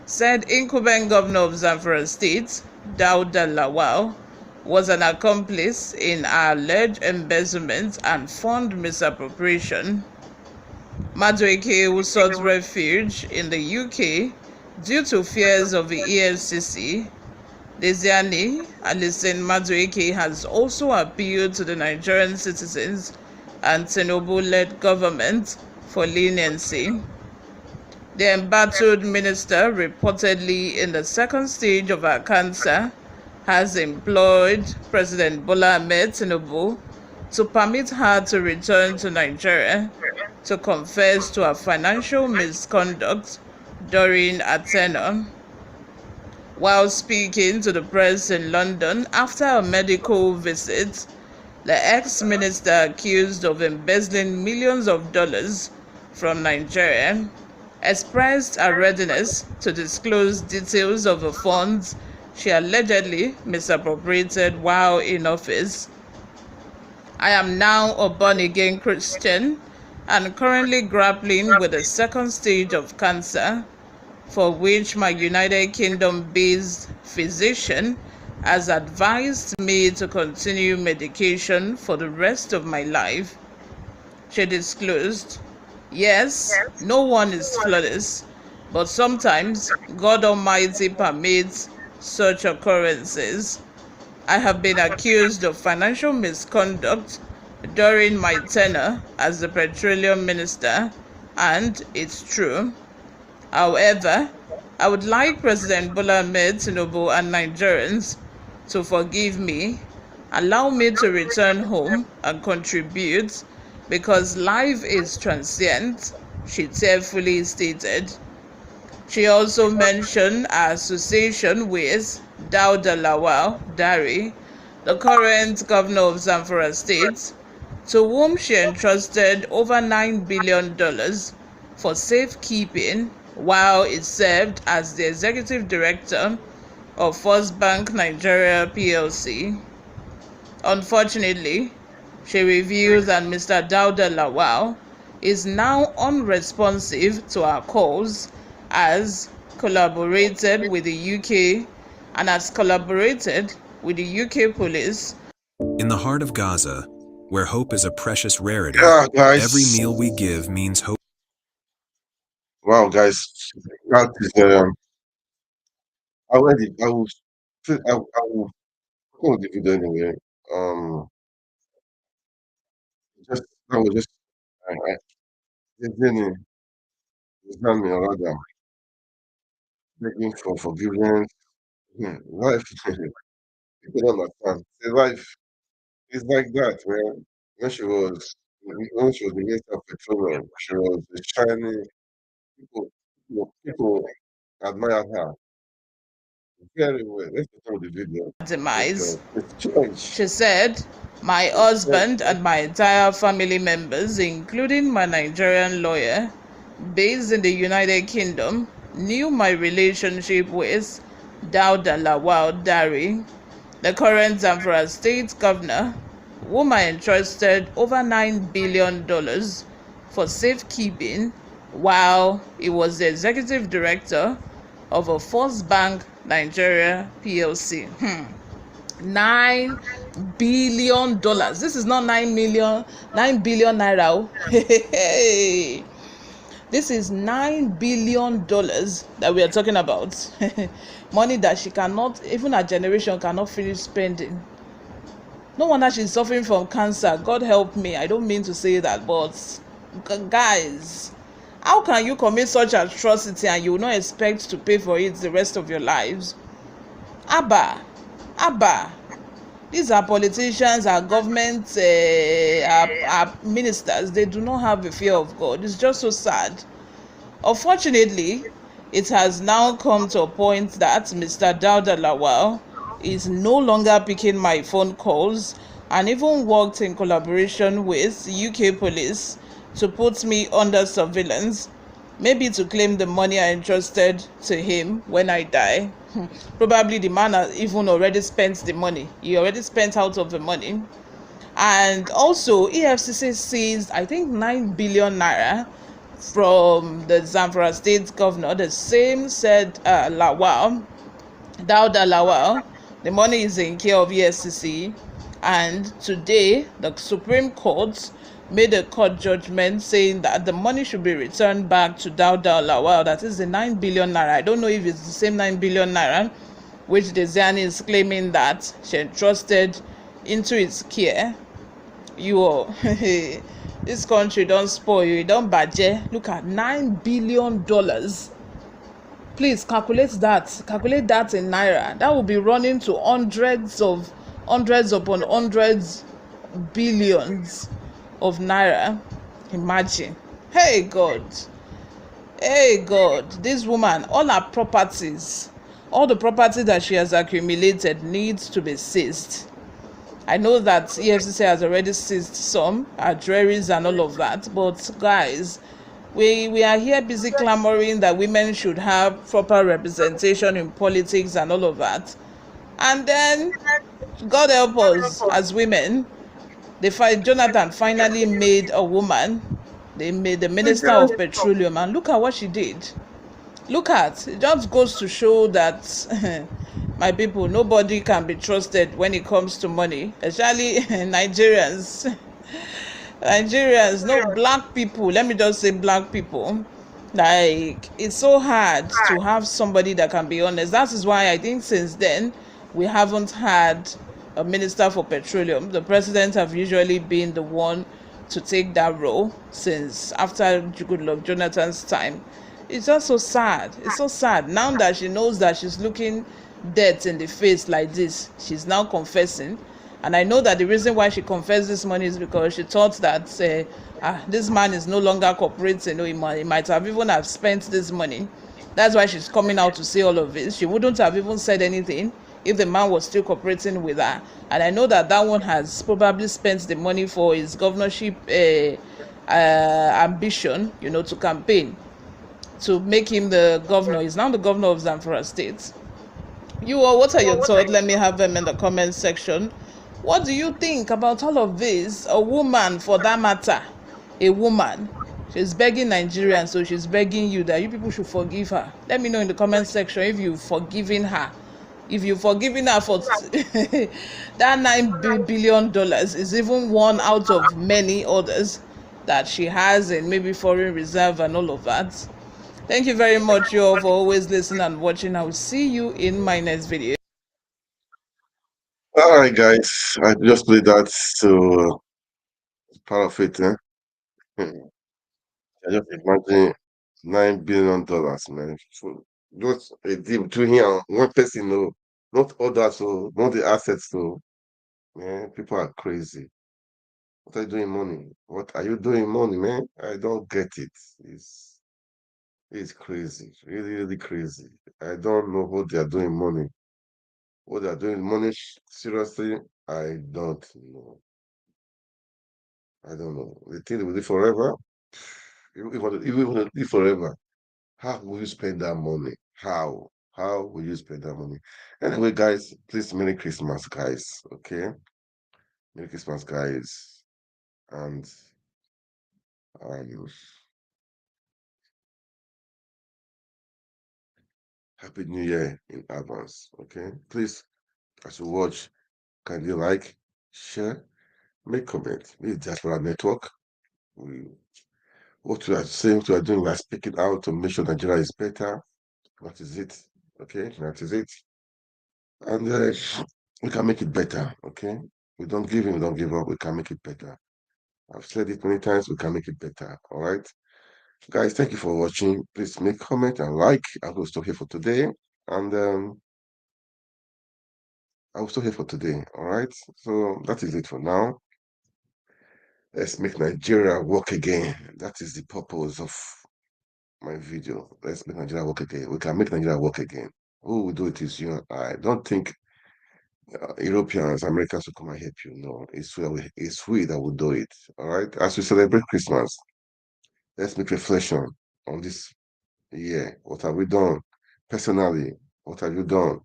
said incumbent governor of Zamfara State, Dauda Lawal, was an accomplice in alleged embezzlement and fund misappropriation. Madueke, who sought refuge in the UK due to fears of the EFCC, Diezani Alison Madueke has also appealed to the Nigerian citizens and Tinubu-led government for leniency. The embattled minister, reportedly in the second stage of her cancer, has implored President Bola Ahmed Tinubu to permit her to return to Nigeria to confess to her financial misconduct during her tenure. While speaking to the press in London after a medical visit, the ex-minister, accused of embezzling millions of dollars from Nigeria, expressed her readiness to disclose details of the funds she allegedly misappropriated while in office. I am now a born-again Christian and currently grappling with the second stage of cancer, for which my United Kingdom-based physician has advised me to continue medication for the rest of my life, she disclosed. Yes, no one is flawless, But sometimes God Almighty permits such occurrences. I have been accused of financial misconduct during my tenure as the petroleum minister, and it's true. However, I would like President Bola Ahmed Tinubu and Nigerians to forgive me, allow me to return home and contribute, because life is transient, she tearfully stated. She also mentioned her association with Dauda Lawal Dari, the current governor of Zamfara State, to whom she entrusted over $9 billion for safekeeping while it served as the executive director of First Bank Nigeria PLC. Unfortunately, she revealed that Mr. Dauda Lawal is now unresponsive to our calls, has collaborated with the UK and has collaborated with the UK police. In the heart of Gaza, where hope is a precious rarity, guys. every meal we give means hope. Wow, guys, that is I will call the video anyway. Just that was just me rather begging for forgiveness. Life, people don't understand. See, life is like that, man. When she was the minister of petroleum, she was a shining. People admire her very well. Let's go to the video. Demise. She said, my husband and my entire family members, including my Nigerian lawyer based in the United Kingdom, knew my relationship with Dauda Lawal Dari, the current Zamfara State governor, whom I entrusted over $9 billion for safekeeping while he was the executive director of a First Bank Nigeria PLC. $9 billion. This is not 9 billion naira. This is $9 billion that we are talking about. Money that she cannot, even her generation cannot finish spending. No wonder she's suffering from cancer. God help me. I don't mean to say that, but guys, how can you commit such atrocity and you will not expect to pay for it the rest of your lives? Abba, these are politicians, our government, our ministers. They do not have a fear of God. It's just so sad. Unfortunately, it has now come to a point that Mr. Dauda Lawal is no longer picking my phone calls and even worked in collaboration with UK police to put me under surveillance, maybe to claim the money I entrusted to him when I die. Probably the man has even already spent the money. He already spent out of the money. And also, EFCC seized, I think, 9 billion naira from the Zamfara State governor. The same said Dauda Lawal. The money is in care of EFCC. And today, the Supreme Court made a court judgment saying that the money should be returned back to Dauda Lawal. That is the 9 billion naira. I don't know if it's the same 9 billion naira which Desiani is claiming that she entrusted into its care. This country don't spoil you, don't budget. Look at $9 billion. Please calculate that. Calculate that in naira. That will be running to hundreds upon hundreds billions of naira. Imagine. Hey God, this woman, all her properties, all the property that she has accumulated needs to be seized. I know that EFCC has already seized some, her jewelries and all of that, but guys, we are here busy clamoring that women should have proper representation in politics and all of that, and then God help us as women. Jonathan finally made a woman. They made the Minister of Petroleum, and look at what she did. Look at it. Just goes to show that my people, nobody can be trusted when it comes to money, especially Nigerians. No, black people. Let me just say black people. Like, it's so hard to have somebody that can be honest. That is why I think since then we haven't had a minister for petroleum. The president have usually been the one to take that role since after Goodluck Jonathan's time. It's just so sad. It's so sad. Now that she knows that she's looking death in the face like this, she's now confessing. And I know that the reason why she confessed this money is because she thought that this man is no longer cooperating. He might have even have spent this money. That's why she's coming out to say all of this. She wouldn't have even said anything if the man was still cooperating with her. And I know that that one has probably spent the money for his governorship ambition, to campaign, to make him the governor. He's now the governor of Zamfara State. You all, what are your thoughts? Let me have them in the comment section. What do you think about all of this? A woman, for that matter, a woman, she's begging Nigerians, so she's begging you that you people should forgive her. Let me know in the comment section if you've forgiven her. If you've forgiven her for that $9 billion is even one out of many others that she has in maybe foreign reserve and all of that. Thank you very much, you all, for always listening and watching. I will see you in my next video. All right, guys, I just played that, so part of it. I just imagine $9 billion, man. Just a deal between him and one person, no, not others, so not the assets, so man, people are crazy. What are you doing, money? What are you doing, money, man? I don't get it. It's crazy, really, really crazy. I don't know what they are doing, money. What they are doing, money, seriously, I don't know. I don't know. They think they will live forever. If you want to live forever, how will you spend that money? How? How will you spend that money? Anyway, guys, please, Merry Christmas, guys. Okay? Merry Christmas, guys. And Happy New Year in advance. Okay? Please, as you watch, can you like, share, make comment? This is Diaspora Network. What we are saying, what we are doing, we are speaking out to make sure Nigeria is better. That is it. Okay? That is it. And we can make it better. Okay? We don't give in, we don't give up. We can make it better. I've said it many times. We can make it better. All right, guys. Thank you for watching. Please make comment and like. I will stop here for today, and I will stop here for today. All right. So that is it for now. Let's make Nigeria work again. That is the purpose of my video. Let's make Nigeria work again. We can make Nigeria work again. Who will do it is you and I. Don't think Europeans, Americans will come and help you. No, it's we that will do it. All right. As we celebrate Christmas, let's make reflection on this year. What have we done? Personally, what have you done?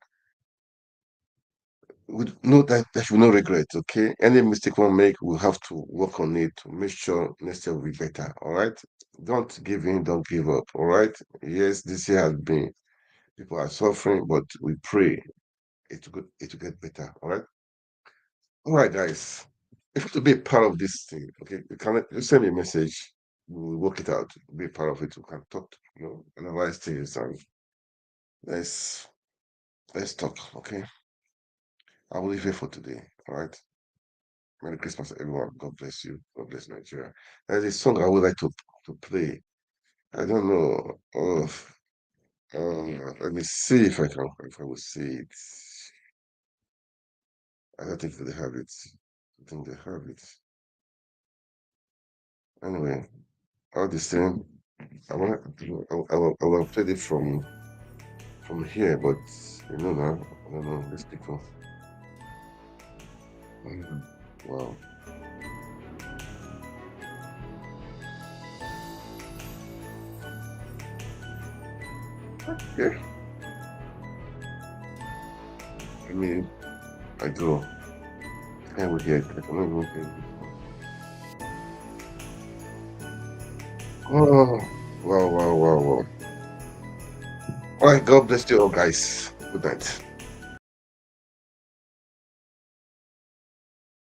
We know that there should be no regret, okay? Any mistake we make, we'll have to work on it to make sure next year will be better, all right? Don't give in, don't give up, all right? Yes, this year has been, people are suffering, but we pray it will get better, all right? All right, guys. If you want to be a part of this thing, okay, you send me a message, we'll work it out, be a part of it, we can talk, analyze things, and let's talk, okay? I will leave here for today, all right? Merry Christmas, everyone. God bless you. God bless Nigeria. There's a song I would like to play. I don't know. Let me see if I will see it. I don't think they have it. I think they have it. Anyway, all the same, I will play it from here, but you know now, I don't know these people. Wow. Okay. I go. I will get it. Oh, wow. All right, God bless you all, guys. Good night.